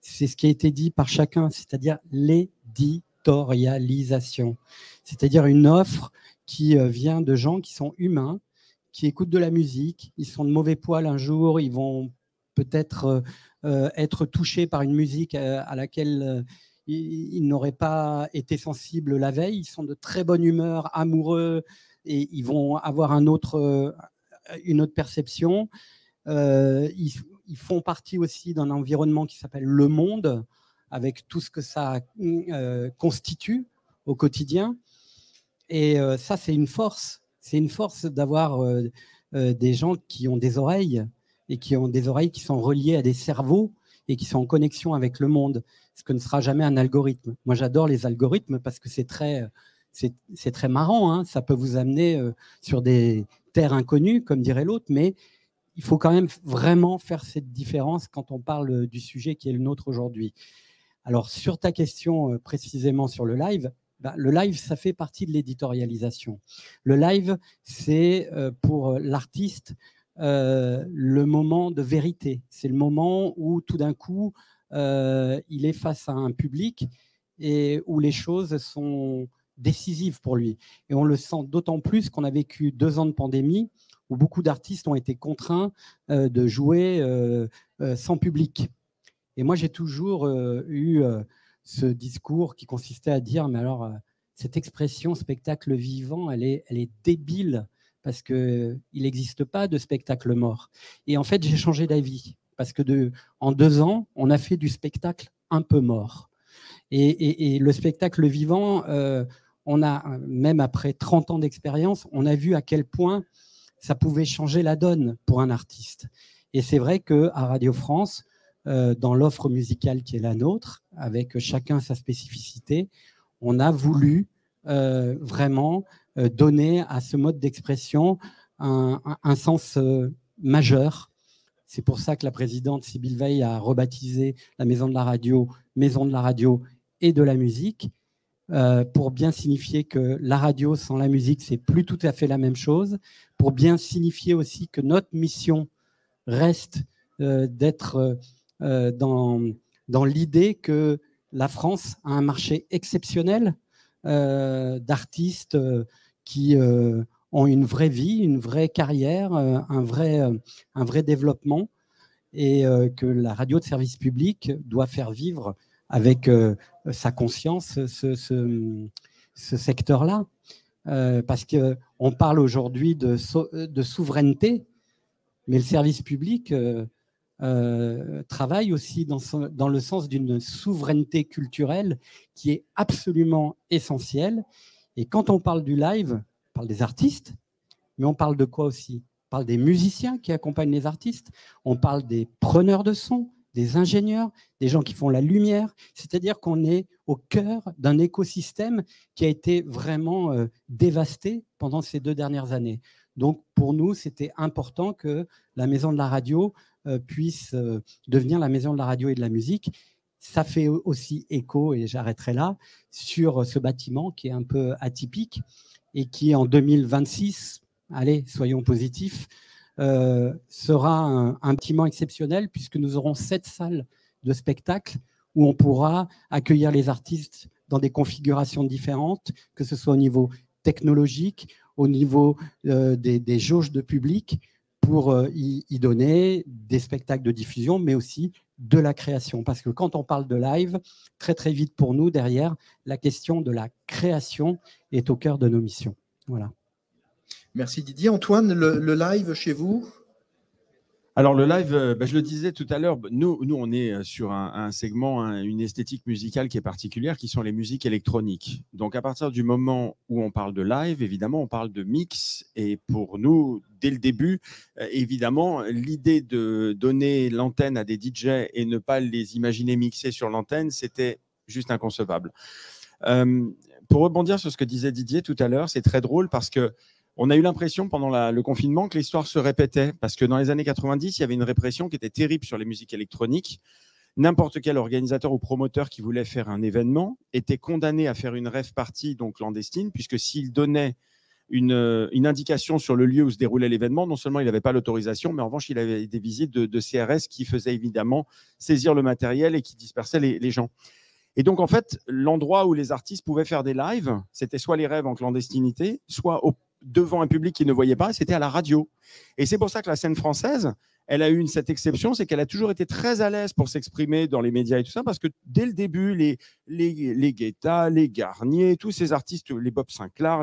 c'est ce qui a été dit par chacun, c'est-à-dire l'éditorialisation. C'est-à-dire une offre qui vient de gens qui sont humains, qui écoutent de la musique, ils sont de mauvais poil un jour, ils vont peut-être être touchés par une musique à laquelle ils n'auraient pas été sensibles la veille, ils sont de très bonne humeur, amoureux, et ils vont avoir une autre perception. Ils font partie aussi d'un environnement qui s'appelle le monde, avec tout ce que ça constitue au quotidien. Et ça, c'est une force. C'est une force d'avoir des gens qui ont des oreilles, et qui ont des oreilles qui sont reliées à des cerveaux et qui sont en connexion avec le monde, ce que ne sera jamais un algorithme. Moi, j'adore les algorithmes parce que c'est très marrant, hein. Ça peut vous amener sur des terres inconnues, comme dirait l'autre, mais il faut quand même vraiment faire cette différence quand on parle du sujet qui est le nôtre aujourd'hui. Alors, sur ta question précisément sur le live, le live, ça fait partie de l'éditorialisation. Le live, c'est pour l'artiste le moment de vérité. C'est le moment où tout d'un coup, il est face à un public et où les choses sont décisive pour lui. Et on le sent d'autant plus qu'on a vécu 2 ans de pandémie où beaucoup d'artistes ont été contraints de jouer sans public. Et moi, j'ai toujours eu ce discours qui consistait à dire, mais alors, cette expression spectacle vivant, elle est débile parce qu'il n'existe pas de spectacle mort. Et en fait, j'ai changé d'avis parce que en 2 ans, on a fait du spectacle un peu mort. Et le spectacle vivant, on a, même après 30 ans d'expérience, on a vu à quel point ça pouvait changer la donne pour un artiste. Et c'est vrai qu'à Radio France, dans l'offre musicale qui est la nôtre, avec chacun sa spécificité, on a voulu vraiment donner à ce mode d'expression un sens majeur. C'est pour ça que la présidente Sybille Veil a rebaptisé la Maison de la Radio et de la musique, pour bien signifier que la radio sans la musique, c'est plus tout à fait la même chose, pour bien signifier aussi que notre mission reste d'être dans l'idée que la France a un marché exceptionnel d'artistes qui ont une vraie vie, une vraie carrière, un vrai développement, et que la radio de service public doit faire vivre avec sa conscience ce secteur-là. Parce qu'on parle aujourd'hui de souveraineté, mais le service public travaille aussi dans le sens d'une souveraineté culturelle qui est absolument essentielle. Et quand on parle du live, on parle des artistes, mais on parle de quoi aussi? On parle des musiciens qui accompagnent les artistes, on parle des preneurs de son, des ingénieurs, des gens qui font la lumière. C'est-à-dire qu'on est au cœur d'un écosystème qui a été vraiment dévasté pendant ces 2 dernières années. Donc, pour nous, c'était important que la Maison de la Radio puisse devenir la Maison de la Radio et de la musique. Ça fait aussi écho, et j'arrêterai là, sur ce bâtiment qui est un peu atypique et qui, en 2026, allez, soyons positifs, sera un bâtiment exceptionnel puisque nous aurons 7 salles de spectacle où on pourra accueillir les artistes dans des configurations différentes, que ce soit au niveau technologique, au niveau des jauges de public, pour y donner des spectacles de diffusion, mais aussi de la création. Parce que quand on parle de live, très très vite pour nous, derrière, la question de la création est au cœur de nos missions. Voilà. Merci Didier. Antoine, le live chez vous? Alors le live, je le disais tout à l'heure, nous on est sur un segment, une esthétique musicale qui est particulière, qui sont les musiques électroniques. Donc à partir du moment où on parle de live, évidemment, on parle de mix. Et pour nous, dès le début, évidemment, l'idée de donner l'antenne à des DJ et ne pas les imaginer mixer sur l'antenne, c'était juste inconcevable. Pour rebondir sur ce que disait Didier tout à l'heure, c'est très drôle parce que on a eu l'impression pendant le confinement que l'histoire se répétait parce que dans les années 90, il y avait une répression qui était terrible sur les musiques électroniques. N'importe quel organisateur ou promoteur qui voulait faire un événement était condamné à faire une rave party, donc clandestine, puisque s'il donnait une indication sur le lieu où se déroulait l'événement, non seulement il n'avait pas l'autorisation, mais en revanche, il avait des visites de CRS qui faisaient évidemment saisir le matériel et qui dispersaient les gens. Et donc, en fait, l'endroit où les artistes pouvaient faire des lives, c'était soit les rêves en clandestinité, soit devant un public qui ne voyait pas, c'était à la radio. Et c'est pour ça que la scène française, elle a eu cette exception, c'est qu'elle a toujours été très à l'aise pour s'exprimer dans les médias et tout ça, parce que dès le début, les Guetta, les Garnier, tous ces artistes, les Bob Sinclair,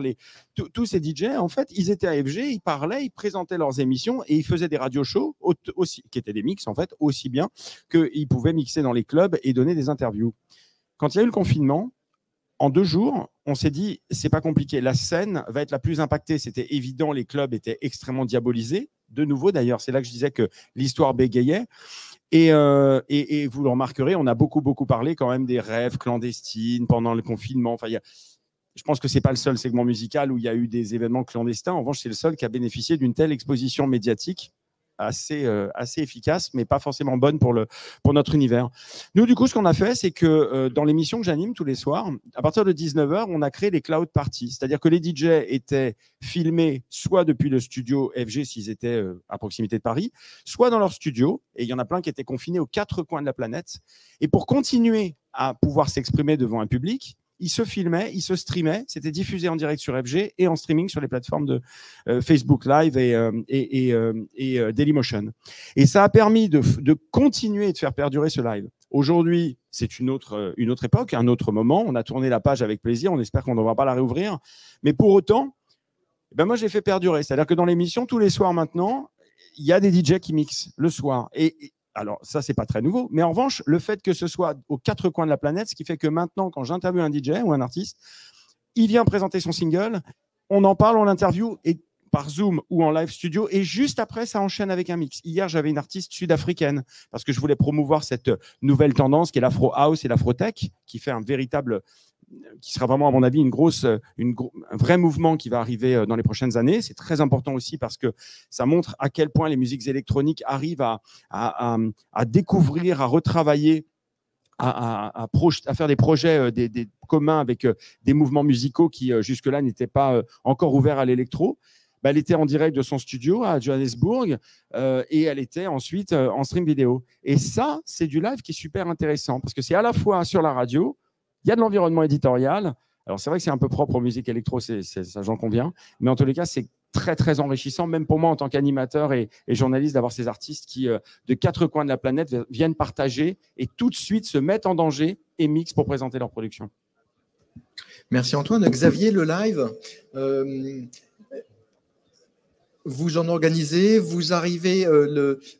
tous ces DJ, en fait, ils étaient à FG, ils parlaient, ils présentaient leurs émissions et ils faisaient des radio-shows, aussi, qui étaient des mix, en fait, aussi bien qu'ils pouvaient mixer dans les clubs et donner des interviews. Quand il y a eu le confinement, en 2 jours, on s'est dit, c'est pas compliqué, la scène va être la plus impactée. C'était évident, les clubs étaient extrêmement diabolisés. De nouveau, d'ailleurs, c'est là que je disais que l'histoire bégayait. Et vous le remarquerez, on a beaucoup parlé quand même des rêves clandestines pendant le confinement. Enfin, je pense que c'est pas le seul segment musical où il y a eu des événements clandestins. En revanche, c'est le seul qui a bénéficié d'une telle exposition médiatique assez efficace, mais pas forcément bonne pour notre univers. Nous, du coup, ce qu'on a fait, c'est que dans l'émission que j'anime tous les soirs, à partir de 19h, on a créé les cloud parties. C'est-à-dire que les DJ étaient filmés soit depuis le studio FG, s'ils étaient à proximité de Paris, soit dans leur studio. Et il y en a plein qui étaient confinés aux 4 coins de la planète. Et pour continuer à pouvoir s'exprimer devant un public, ils se filmaient, ils se streamaient, c'était diffusé en direct sur FG et en streaming sur les plateformes de Facebook Live et Dailymotion. Et ça a permis de continuer de faire perdurer ce live. Aujourd'hui, c'est une autre époque, un autre moment. On a tourné la page avec plaisir, on espère qu'on ne devra pas la réouvrir. Mais pour autant, moi, j'ai fait perdurer. C'est-à-dire que dans l'émission, tous les soirs maintenant, il y a des DJ qui mixent le soir. Alors, ça, c'est pas très nouveau. Mais en revanche, le fait que ce soit aux 4 coins de la planète, ce qui fait que maintenant, quand j'interviewe un DJ ou un artiste, il vient présenter son single, on en parle, on l'interviewe et par Zoom ou en live studio. Et juste après, ça enchaîne avec un mix. Hier, j'avais une artiste sud-africaine parce que je voulais promouvoir cette nouvelle tendance qui est l'afro house et l'afro tech, qui fait qui sera vraiment, à mon avis, un vrai mouvement qui va arriver dans les prochaines années. C'est très important aussi parce que ça montre à quel point les musiques électroniques arrivent à découvrir, à retravailler, à faire des projets des communs avec des mouvements musicaux qui, jusque-là, n'étaient pas encore ouverts à l'électro. Elle était en direct de son studio à Johannesburg et elle était ensuite en stream vidéo. Et ça, c'est du live qui est super intéressant parce que c'est à la fois sur la radio, il y a de l'environnement éditorial. Alors, c'est vrai que c'est un peu propre aux musiques électro, ça j'en conviens. Mais en tous les cas, c'est très, très enrichissant, même pour moi en tant qu'animateur et journaliste, d'avoir ces artistes qui, de 4 coins de la planète, viennent partager et tout de suite se mettent en danger et mixent pour présenter leur production. Merci Antoine. Xavier, le live, vous en organisez, vous arrivez,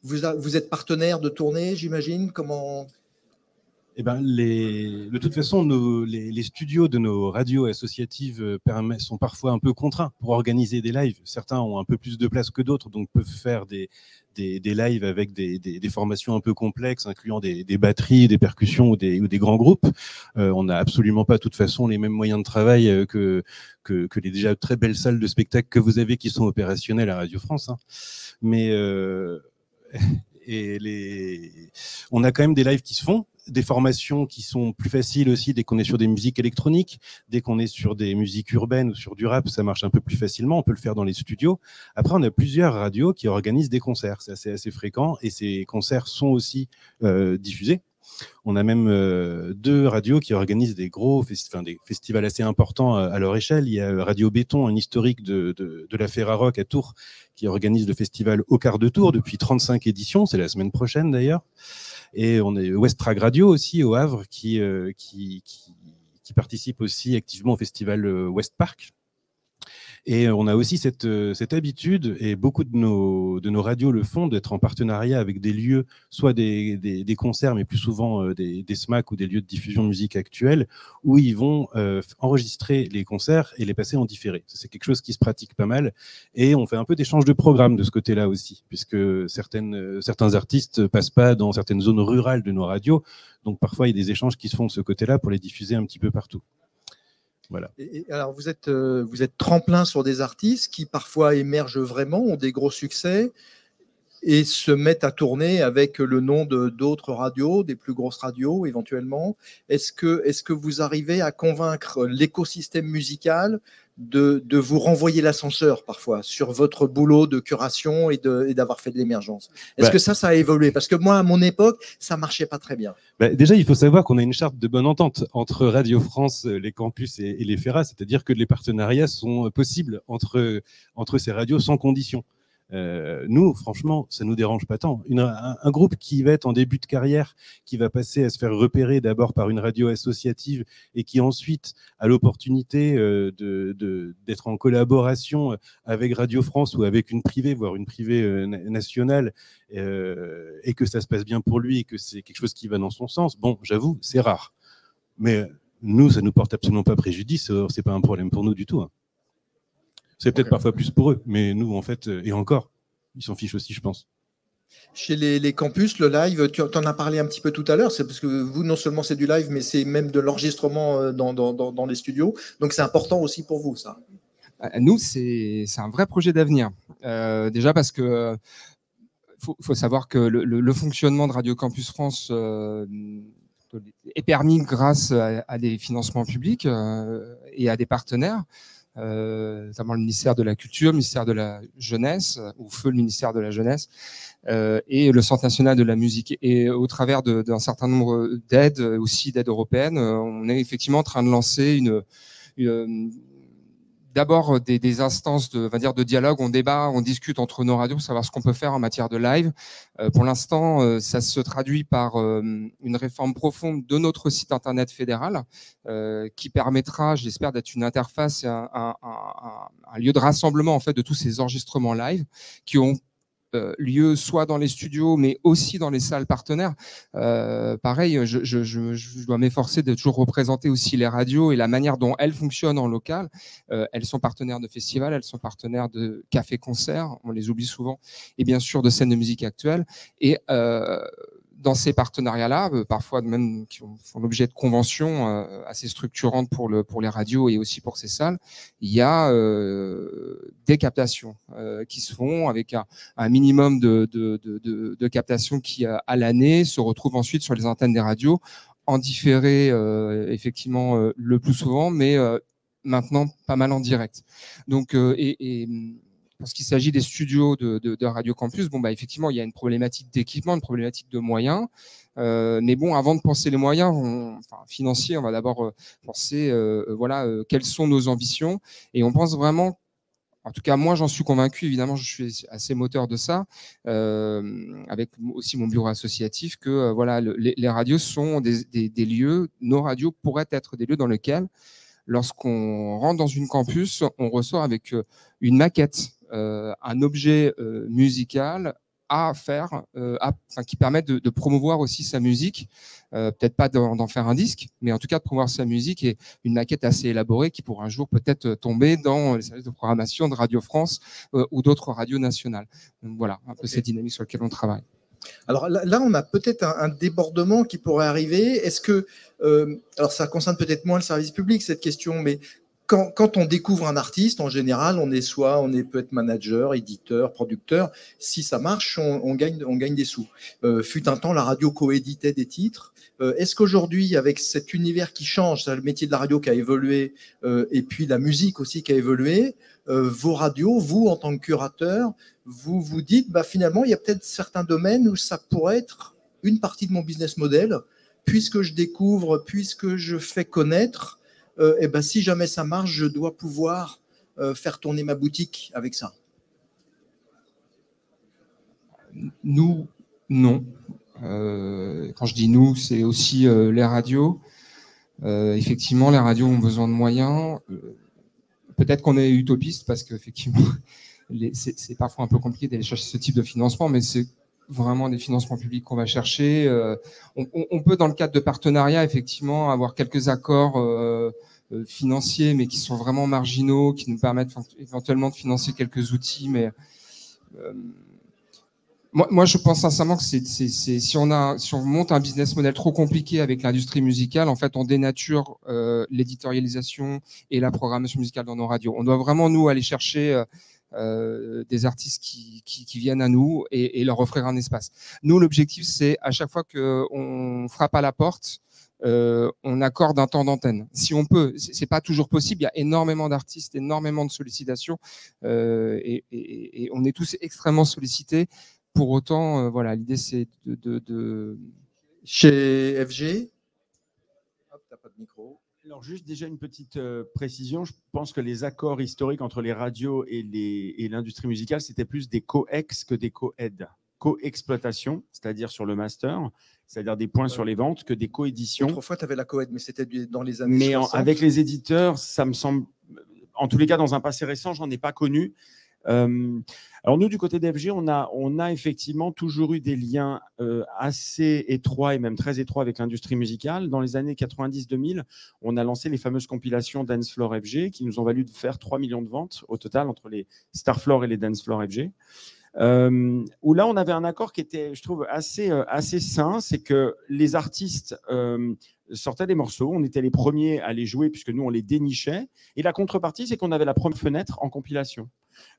vous êtes partenaire de tournée, j'imagine. Comment? Eh ben, de toute façon, les studios de nos radios associatives sont parfois un peu contraints pour organiser des lives. Certains ont un peu plus de place que d'autres, donc peuvent faire des lives avec des formations un peu complexes, incluant des batteries, des percussions ou des grands groupes. On n'a absolument pas, de toute façon, les mêmes moyens de travail que les déjà très belles salles de spectacle que vous avez qui sont opérationnelles à Radio France. Hein. Mais on a quand même des lives qui se font, des formations qui sont plus faciles aussi dès qu'on est sur des musiques électroniques, dès qu'on est sur des musiques urbaines ou sur du rap, ça marche un peu plus facilement, on peut le faire dans les studios. Après, on a plusieurs radios qui organisent des concerts, c'est assez fréquent, et ces concerts sont aussi diffusés. On a même 2 radios qui organisent des gros des festivals assez importants à leur échelle. Il y a Radio Béton, un historique de la Ferrarock à Tours, qui organise le festival Au Quart de Tour depuis 35 éditions, c'est la semaine prochaine d'ailleurs. Et on est Westrag Radio aussi au Havre qui participe aussi activement au festival West Park. Et on a aussi cette habitude, et beaucoup de nos radios le font, d'être en partenariat avec des lieux, soit des concerts, mais plus souvent des SMAC ou des lieux de diffusion de musique actuelle, où ils vont enregistrer les concerts et les passer en différé. C'est quelque chose qui se pratique pas mal, et on fait un peu d'échange de programmes de ce côté-là aussi, puisque certains artistes passent pas dans certaines zones rurales de nos radios, donc parfois il y a des échanges qui se font de ce côté-là pour les diffuser un petit peu partout. Voilà. Et alors, vous êtes tremplin sur des artistes qui parfois émergent vraiment, ont des gros succès et se mettent à tourner avec le nom d'autres radios, des plus grosses radios éventuellement. Est-ce que vous arrivez à convaincre l'écosystème musical de vous renvoyer l'ascenseur parfois sur votre boulot de curation et d'avoir fait de l'émergence? Est-ce que ça a évolué? Parce que moi, à mon époque, ça marchait pas très bien. Déjà, il faut savoir qu'on a une charte de bonne entente entre Radio France, les campus et les FERA, c'est-à-dire que les partenariats sont possibles entre ces radios sans condition. Nous, franchement, ça nous dérange pas tant. Un groupe qui va être en début de carrière, qui va passer à se faire repérer d'abord par une radio associative et qui ensuite a l'opportunité d'être en collaboration avec Radio France ou avec une privée, voire une privée nationale, et que ça se passe bien pour lui et que c'est quelque chose qui va dans son sens. Bon, j'avoue, c'est rare. Mais nous, ça nous porte absolument pas préjudice. C'est pas un problème pour nous du tout. Hein. C'est peut-être parfois plus pour eux, mais nous, en fait, et encore, ils s'en fichent aussi, je pense. Chez les campus, le live, tu en as parlé un petit peu tout à l'heure, c'est parce que vous, non seulement c'est du live, mais c'est même de l'enregistrement dans les studios. Donc, c'est important aussi pour vous, ça. Nous, c'est un vrai projet d'avenir. Déjà parce que faut savoir que le fonctionnement de Radio Campus France est permis grâce à des financements publics et à des partenaires. Notamment le ministère de la Culture, le ministère de la Jeunesse, ou feu le ministère de la Jeunesse, et le Centre national de la musique. Et au travers d'un certain nombre d'aides, aussi d'aides européennes, on est effectivement en train de lancer d'abord des instances de dialogue. On débat, on discute entre nos radios pour savoir ce qu'on peut faire en matière de live. Pour l'instant, ça se traduit par une réforme profonde de notre site internet fédéral qui permettra, j'espère, d'être une interface, un lieu de rassemblement en fait de tous ces enregistrements live qui ont lieu soit dans les studios, mais aussi dans les salles partenaires. Pareil, je dois m'efforcer de toujours représenter aussi les radios et la manière dont elles fonctionnent en local. Elles sont partenaires de festivals, elles sont partenaires de cafés-concerts, on les oublie souvent, et bien sûr de scènes de musique actuelle. Et dans ces partenariats-là, parfois même qui font l'objet de conventions assez structurantes pour les radios et aussi pour ces salles, il y a des captations qui se font avec un minimum de captations qui, à l'année, se retrouvent ensuite sur les antennes des radios, en différé effectivement le plus souvent, mais maintenant pas mal en direct. Donc, lorsqu'il s'agit des studios de Radio Campus, effectivement, il y a une problématique d'équipement, une problématique de moyens. Mais bon, avant de penser les moyens financiers, on va d'abord penser quelles sont nos ambitions. Et on pense vraiment, En tout cas, moi, j'en suis convaincu. Évidemment, je suis assez moteur de ça, avec aussi mon bureau associatif, que voilà, les radios sont des lieux, nos radios pourraient être des lieux dans lesquels, lorsqu'on rentre dans une campus, on ressort avec une maquette, un objet musical à faire, qui permet de promouvoir aussi sa musique, peut-être pas d'en faire un disque, mais en tout cas de promouvoir sa musique, et une maquette assez élaborée qui pourra un jour peut-être tomber dans les services de programmation de Radio France ou d'autres radios nationales. Donc voilà, un peu cette dynamique sur laquelle on travaille. Alors là, on a peut-être un débordement qui pourrait arriver. Est-ce que, alors ça concerne peut-être moins le service public, cette question, mais quand on découvre un artiste, en général, on peut être manager, éditeur, producteur. Si ça marche, on gagne des sous. Fut un temps, la radio coéditait des titres. Est-ce qu'aujourd'hui, avec cet univers qui change, le métier de la radio qui a évolué, et puis la musique aussi qui a évolué, vos radios, vous, en tant que curateur, vous vous dites, finalement, il y a peut-être certains domaines où ça pourrait être une partie de mon business model, puisque je découvre, puisque je fais connaître, si jamais ça marche, je dois pouvoir faire tourner ma boutique avec ça. Nous, non. Quand je dis nous, c'est aussi les radios. Effectivement, les radios ont besoin de moyens. Peut-être qu'on est utopiste parce qu'effectivement, c'est parfois un peu compliqué d'aller chercher ce type de financement, mais c'est vraiment des financements publics qu'on va chercher. On peut, dans le cadre de partenariats, effectivement, avoir quelques accords financiers, mais qui sont vraiment marginaux, qui nous permettent éventuellement de financer quelques outils. Mais moi, je pense sincèrement que si on monte un business model trop compliqué avec l'industrie musicale, en fait, on dénature l'éditorialisation et la programmation musicale dans nos radios. On doit vraiment, nous, aller chercher des artistes qui viennent à nous et leur offrir un espace. Nous, l'objectif, c'est à chaque fois qu'on frappe à la porte, on accorde un temps d'antenne. Si on peut, c'est pas toujours possible. Il y a énormément d'artistes, énormément de sollicitations, et on est tous extrêmement sollicités. Pour autant, voilà, l'idée c'est de... Chez FG, hop, t'as pas de micro. Alors juste déjà une petite précision, je pense que les accords historiques entre les radios et l'industrie musicale, c'était plus des co-ex que des co-ed. Co-exploitation, c'est-à-dire sur le master, c'est-à-dire des points sur les ventes, que des co-éditions. Autrefois, tu avais la co-ed, mais c'était dans les années 60. Mais avec les éditeurs, ça me semble, en tous les cas dans un passé récent, j'en ai pas connu. Alors nous, du côté d'FG, on a effectivement toujours eu des liens assez étroits et même très étroits avec l'industrie musicale. Dans les années 90-2000, on a lancé les fameuses compilations Dance Floor FG qui nous ont valu de faire 3 millions de ventes au total entre les Star Floor et les Dance Floor FG. Où là, on avait un accord qui était, je trouve, assez sain, c'est que les artistes sortaient des morceaux, on était les premiers à les jouer puisque nous, on les dénichait. Et la contrepartie, c'est qu'on avait la première fenêtre en compilation.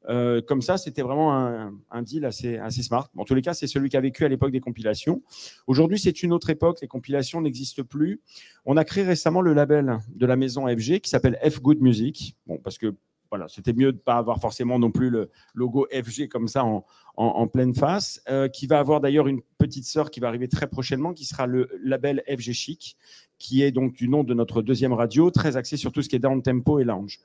Comme ça, c'était vraiment un deal assez smart. En tous les cas, c'est celui qui a vécu à l'époque des compilations. Aujourd'hui, c'est une autre époque. Les compilations n'existent plus. On a créé récemment le label de la maison FG qui s'appelle F Good Music. Bon, parce que voilà, c'était mieux de ne pas avoir forcément non plus le logo FG comme ça en pleine face, qui va avoir d'ailleurs une petite sœur qui va arriver très prochainement, qui sera le label FG Chic, qui est donc du nom de notre deuxième radio, très axé sur tout ce qui est down tempo et lounge.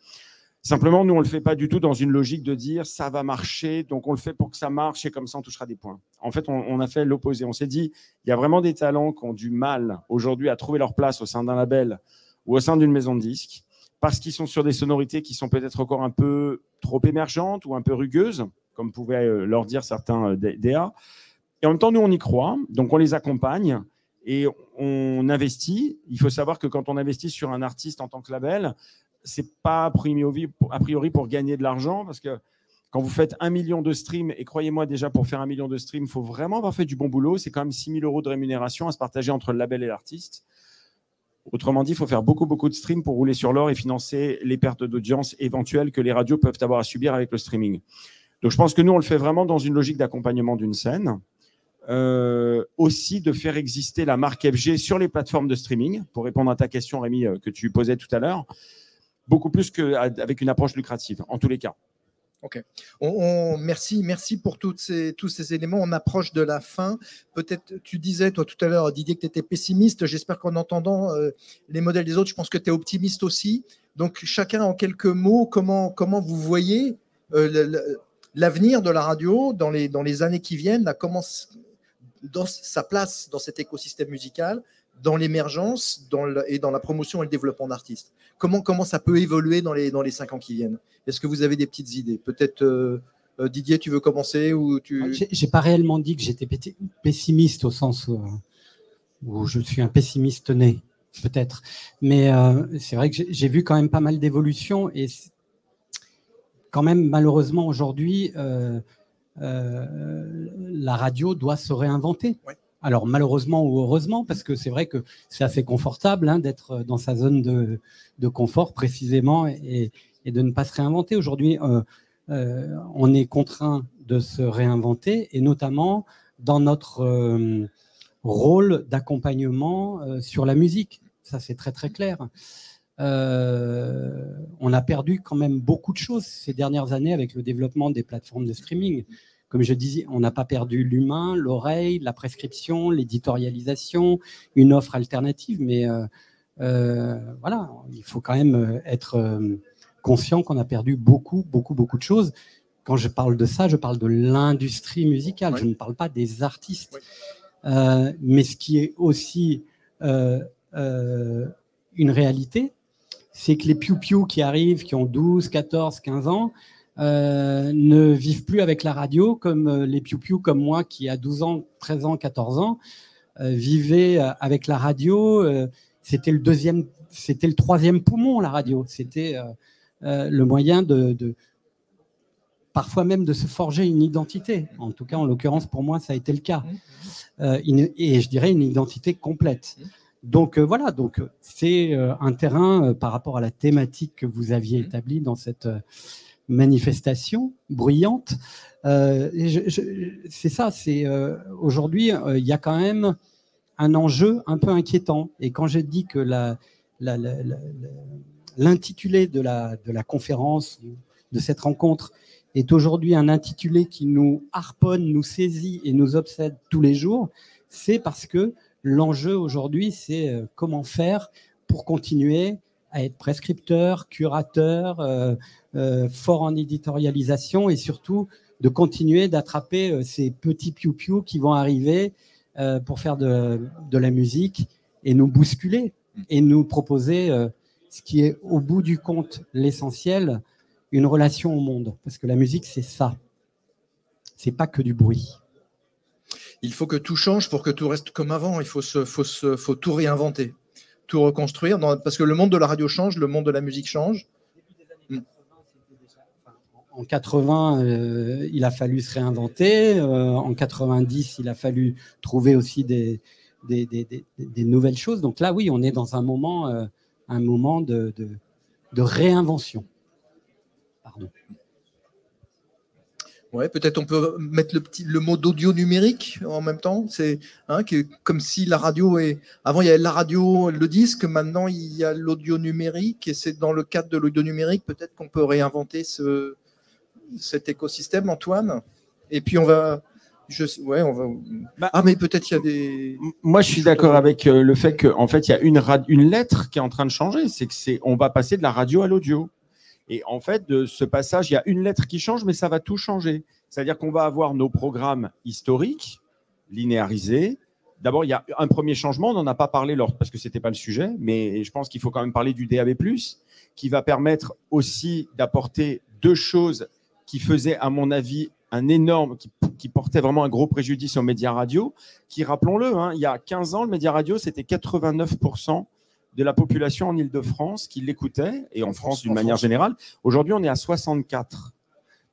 Simplement, nous, on ne le fait pas du tout dans une logique de dire ça va marcher, donc on le fait pour que ça marche et comme ça, on touchera des points. En fait, on a fait l'opposé. On s'est dit, il y a vraiment des talents qui ont du mal aujourd'hui à trouver leur place au sein d'un label ou au sein d'une maison de disques, parce qu'ils sont sur des sonorités qui sont peut-être encore un peu trop émergentes ou un peu rugueuses, comme pouvaient leur dire certains DA. Et en même temps, nous, on y croit, donc on les accompagne et on investit. Il faut savoir que quand on investit sur un artiste en tant que label, c'est pas a priori pour gagner de l'argent, parce que quand vous faites 1 million de streams, et croyez-moi déjà, pour faire 1 million de streams, il faut vraiment avoir fait du bon boulot. C'est quand même 6 000 € de rémunération à se partager entre le label et l'artiste. Autrement dit, il faut faire beaucoup de streams pour rouler sur l'or et financer les pertes d'audience éventuelles que les radios peuvent avoir à subir avec le streaming. Donc, je pense que nous, on le fait vraiment dans une logique d'accompagnement d'une scène. Aussi de faire exister la marque FG sur les plateformes de streaming, pour répondre à ta question, Rémi, que tu posais tout à l'heure, beaucoup plus qu'avec une approche lucrative, en tous les cas. Ok. Merci pour tous ces éléments. On approche de la fin. Peut-être, tu disais, toi, tout à l'heure, Didier, que tu étais pessimiste. J'espère qu'en entendant les modèles des autres, je pense que tu es optimiste aussi. Donc, chacun en quelques mots, comment vous voyez l'avenir de la radio dans les années qui viennent, dans sa place dans cet écosystème musical, dans l'émergence et dans la promotion et le développement d'artistes. Comment ça peut évoluer dans les 5 ans qui viennent? Est-ce que vous avez des petites idées? Peut-être Didier, tu veux commencer ou J'ai pas réellement dit que j'étais pessimiste au sens où je suis un pessimiste né, peut-être. Mais c'est vrai que j'ai vu quand même pas mal d'évolutions et quand même, malheureusement, aujourd'hui, la radio doit se réinventer. Ouais. Alors, malheureusement ou heureusement, parce que c'est vrai que c'est assez confortable d'être dans sa zone de confort, précisément, et de ne pas se réinventer. Aujourd'hui, on est contraint de se réinventer, et notamment dans notre rôle d'accompagnement sur la musique. Ça, c'est très, très clair. On a perdu quand même beaucoup de choses ces dernières années avec le développement des plateformes de streaming. Comme je disais, on n'a pas perdu l'humain, l'oreille, la prescription, l'éditorialisation, une offre alternative, mais voilà, il faut quand même être conscient qu'on a perdu beaucoup de choses. Quand je parle de ça, je parle de l'industrie musicale, oui. Je ne parle pas des artistes. Oui. Mais ce qui est aussi une réalité, c'est que les piou-piou qui arrivent, qui ont 12, 14, 15 ans, ne vivent plus avec la radio comme les piou-piou comme moi qui, à 12 ans, 13 ans, 14 ans, vivaient avec la radio. C'était le troisième poumon, la radio. C'était le moyen parfois même de se forger une identité. En tout cas, en l'occurrence, pour moi, ça a été le cas. Et je dirais une identité complète. Donc voilà, donc c'est un terrain par rapport à la thématique que vous aviez établie dans cette manifestation bruyante. C'est ça, c'est aujourd'hui, il y a quand même un enjeu un peu inquiétant. Et quand je dis que l'intitulé de la conférence, de cette rencontre, est aujourd'hui un intitulé qui nous harponne, nous saisit et nous obsède tous les jours, c'est parce que l'enjeu aujourd'hui, c'est comment faire pour continuer à être prescripteur, curateur, fort en éditorialisation et surtout de continuer d'attraper ces petits piou-piou qui vont arriver pour faire de la musique et nous bousculer et nous proposer ce qui est au bout du compte l'essentiel, une relation au monde. Parce que la musique, c'est ça. C'est pas que du bruit. Il faut que tout change pour que tout reste comme avant. Il faut tout réinventer, tout reconstruire. Parce que le monde de la radio change, le monde de la musique change. En 80, il a fallu se réinventer. En 90, il a fallu trouver aussi des nouvelles choses. Donc là, oui, on est dans un moment de réinvention. Pardon. Ouais, peut-être on peut mettre le mot d'audio numérique en même temps. C'est comme si la radio est. Avant, il y avait la radio, le disque. Maintenant, il y a l'audio numérique. Et c'est dans le cadre de l'audio numérique, peut-être qu'on peut réinventer cet écosystème, Antoine. Et puis, on va. Mais peut-être il y a des. Moi, je suis d'accord avec le fait qu'en fait, il y a une lettre qui est en train de changer. On va passer de la radio à l'audio. Et en fait, de ce passage, il y a une lettre qui change, mais ça va tout changer. C'est-à-dire qu'on va avoir nos programmes historiques, linéarisés. D'abord, il y a un premier changement, on n'en a pas parlé parce que ce n'était pas le sujet, mais je pense qu'il faut quand même parler du DAB+, qui va permettre aussi d'apporter deux choses qui faisaient, à mon avis, qui portait vraiment un gros préjudice aux médias radio, qui, rappelons-le, il y a 15 ans, le média radio, c'était 89% de la population en Île-de-France qui l'écoutait, et en France d'une manière générale. Aujourd'hui, on est à 64%.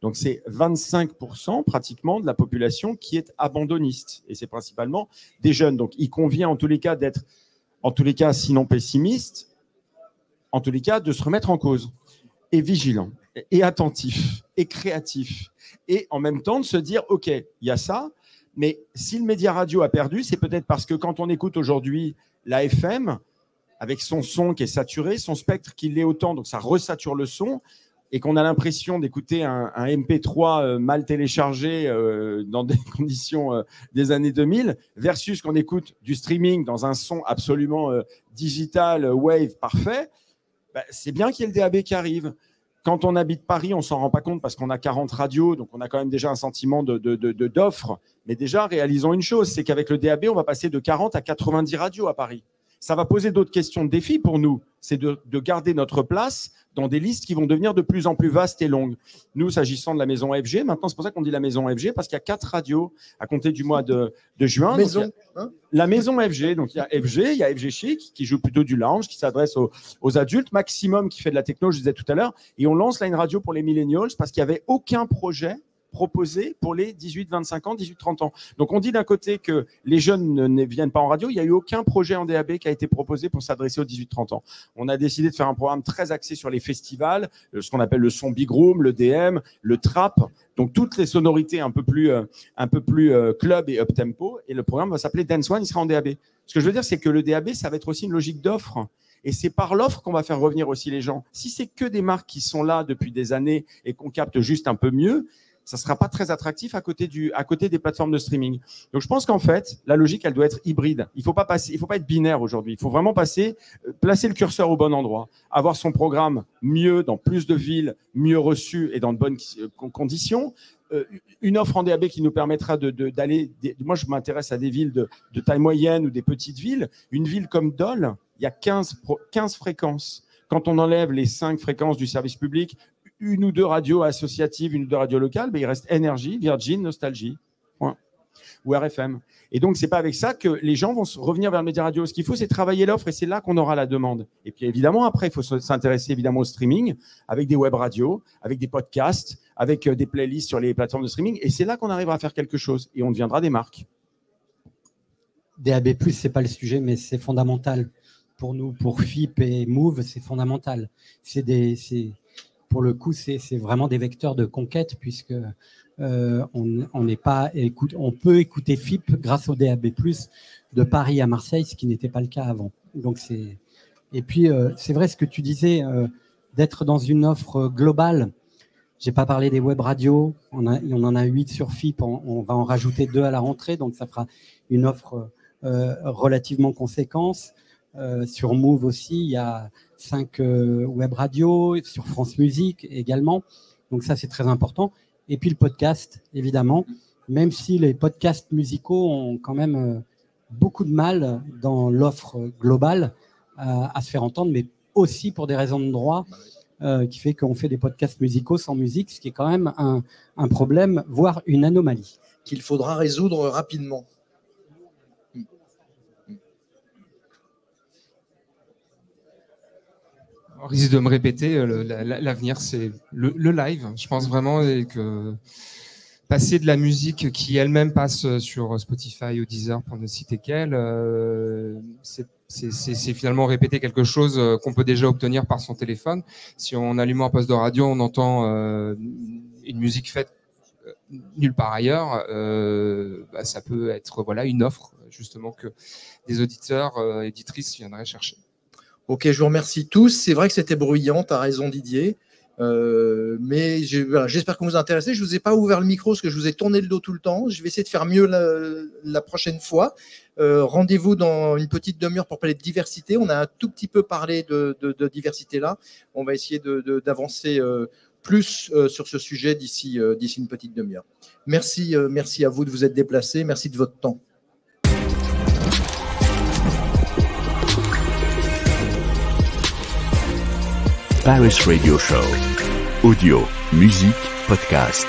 Donc, c'est 25% pratiquement de la population qui est abandonniste. Et c'est principalement des jeunes. Donc, il convient en tous les cas d'être, sinon pessimiste, en tous les cas de se remettre en cause, et vigilant, et attentif, et créatif. Et en même temps de se dire, OK, il y a ça, mais si le média radio a perdu, c'est peut-être parce que quand on écoute aujourd'hui la FM, avec son son qui est saturé, son spectre qui l'est autant, donc ça resature le son, et qu'on a l'impression d'écouter un MP3 mal téléchargé dans des conditions des années 2000, versus qu'on écoute du streaming dans un son absolument digital, wave, parfait, c'est bien qu'il y ait le DAB qui arrive. Quand on habite Paris, on s'en rend pas compte parce qu'on a 40 radios, donc on a quand même déjà un sentiment d'offre. Mais déjà, réalisons une chose, c'est qu'avec le DAB, on va passer de 40 à 90 radios à Paris. Ça va poser d'autres questions de défis pour nous. C'est de garder notre place dans des listes qui vont devenir de plus en plus vastes et longues. Nous, s'agissant de la maison FG, maintenant, c'est pour ça qu'on dit la maison FG, parce qu'il y a 4 radios à compter du mois de juin. La maison FG, donc il y a FG, il y a FG Chic, qui joue plutôt du lounge, qui s'adresse aux adultes, Maximum, qui fait de la techno, je disais tout à l'heure, et on lance là une radio pour les millennials, parce qu'il n'y avait aucun projet proposé pour les 18-25 ans, 18-30 ans. Donc, on dit d'un côté que les jeunes ne viennent pas en radio. Il n'y a eu aucun projet en DAB qui a été proposé pour s'adresser aux 18-30 ans. On a décidé de faire un programme très axé sur les festivals, ce qu'on appelle le son big room, le DM, le trap, donc toutes les sonorités un peu plus club et up-tempo. Et le programme va s'appeler Dance One, il sera en DAB. Ce que je veux dire, c'est que le DAB, ça va être aussi une logique d'offre. Et c'est par l'offre qu'on va faire revenir aussi les gens. Si c'est que des marques qui sont là depuis des années et qu'on capte juste un peu mieux, ça ne sera pas très attractif à côté des plateformes de streaming. Donc, je pense qu'en fait, la logique, elle doit être hybride. Il faut pas être binaire aujourd'hui. Il faut vraiment placer le curseur au bon endroit, avoir son programme mieux, dans plus de villes, mieux reçu et dans de bonnes conditions. Une offre en DAB qui nous permettra d'aller… Moi, je m'intéresse à des villes de taille moyenne ou des petites villes. Une ville comme Dole, il y a 15 fréquences. Quand on enlève les 5 fréquences du service public, une ou deux radios associatives, une ou deux radios locales, il reste Énergie, Virgin, Nostalgie, point, ou RFM. Et donc, ce n'est pas avec ça que les gens vont revenir vers le média radio. Ce qu'il faut, c'est travailler l'offre et c'est là qu'on aura la demande. Et puis, évidemment, après, il faut s'intéresser évidemment au streaming, avec des web radios, avec des podcasts, avec des playlists sur les plateformes de streaming. Et c'est là qu'on arrivera à faire quelque chose. Et on deviendra des marques. DAB+, ce n'est pas le sujet, mais c'est fondamental. Pour nous, pour FIP et Move, c'est fondamental. Pour le coup, c'est vraiment des vecteurs de conquête puisque on peut écouter FIP grâce au DAB+, de Paris à Marseille, ce qui n'était pas le cas avant. Donc et puis, c'est vrai ce que tu disais, d'être dans une offre globale. Je n'ai pas parlé des web radios. On en a 8 sur FIP. On va en rajouter 2 à la rentrée. Donc, ça fera une offre relativement conséquente. Sur Move aussi, il y a 5 web radios, sur France Musique également. Donc ça, c'est très important. Et puis le podcast, évidemment, même si les podcasts musicaux ont quand même beaucoup de mal dans l'offre globale à se faire entendre, mais aussi pour des raisons de droit, qui fait qu'on fait des podcasts musicaux sans musique, ce qui est quand même un problème, voire une anomalie. Qu'il faudra résoudre rapidement. On risque de me répéter, l'avenir, c'est le live. Je pense vraiment que passer de la musique qui elle-même passe sur Spotify ou Deezer, pour ne citer qu'elle, c'est finalement répéter quelque chose qu'on peut déjà obtenir par son téléphone. Si on allume un poste de radio, on entend une musique faite nulle part ailleurs, ça peut être une offre justement que des auditeurs, éditrices viendraient chercher. Ok, je vous remercie tous. C'est vrai que c'était bruyant, tu as raison Didier. Mais j'espère que vous vous intéressez. Je ne vous ai pas ouvert le micro parce que je vous ai tourné le dos tout le temps. Je vais essayer de faire mieux la prochaine fois. Rendez-vous dans une petite demi-heure pour parler de diversité. On a un tout petit peu parlé de diversité là. On va essayer d'avancer plus sur ce sujet d'ici une petite demi-heure. Merci à vous de vous être déplacés. Merci de votre temps. Paris Radio Show. Audio, musique, podcast.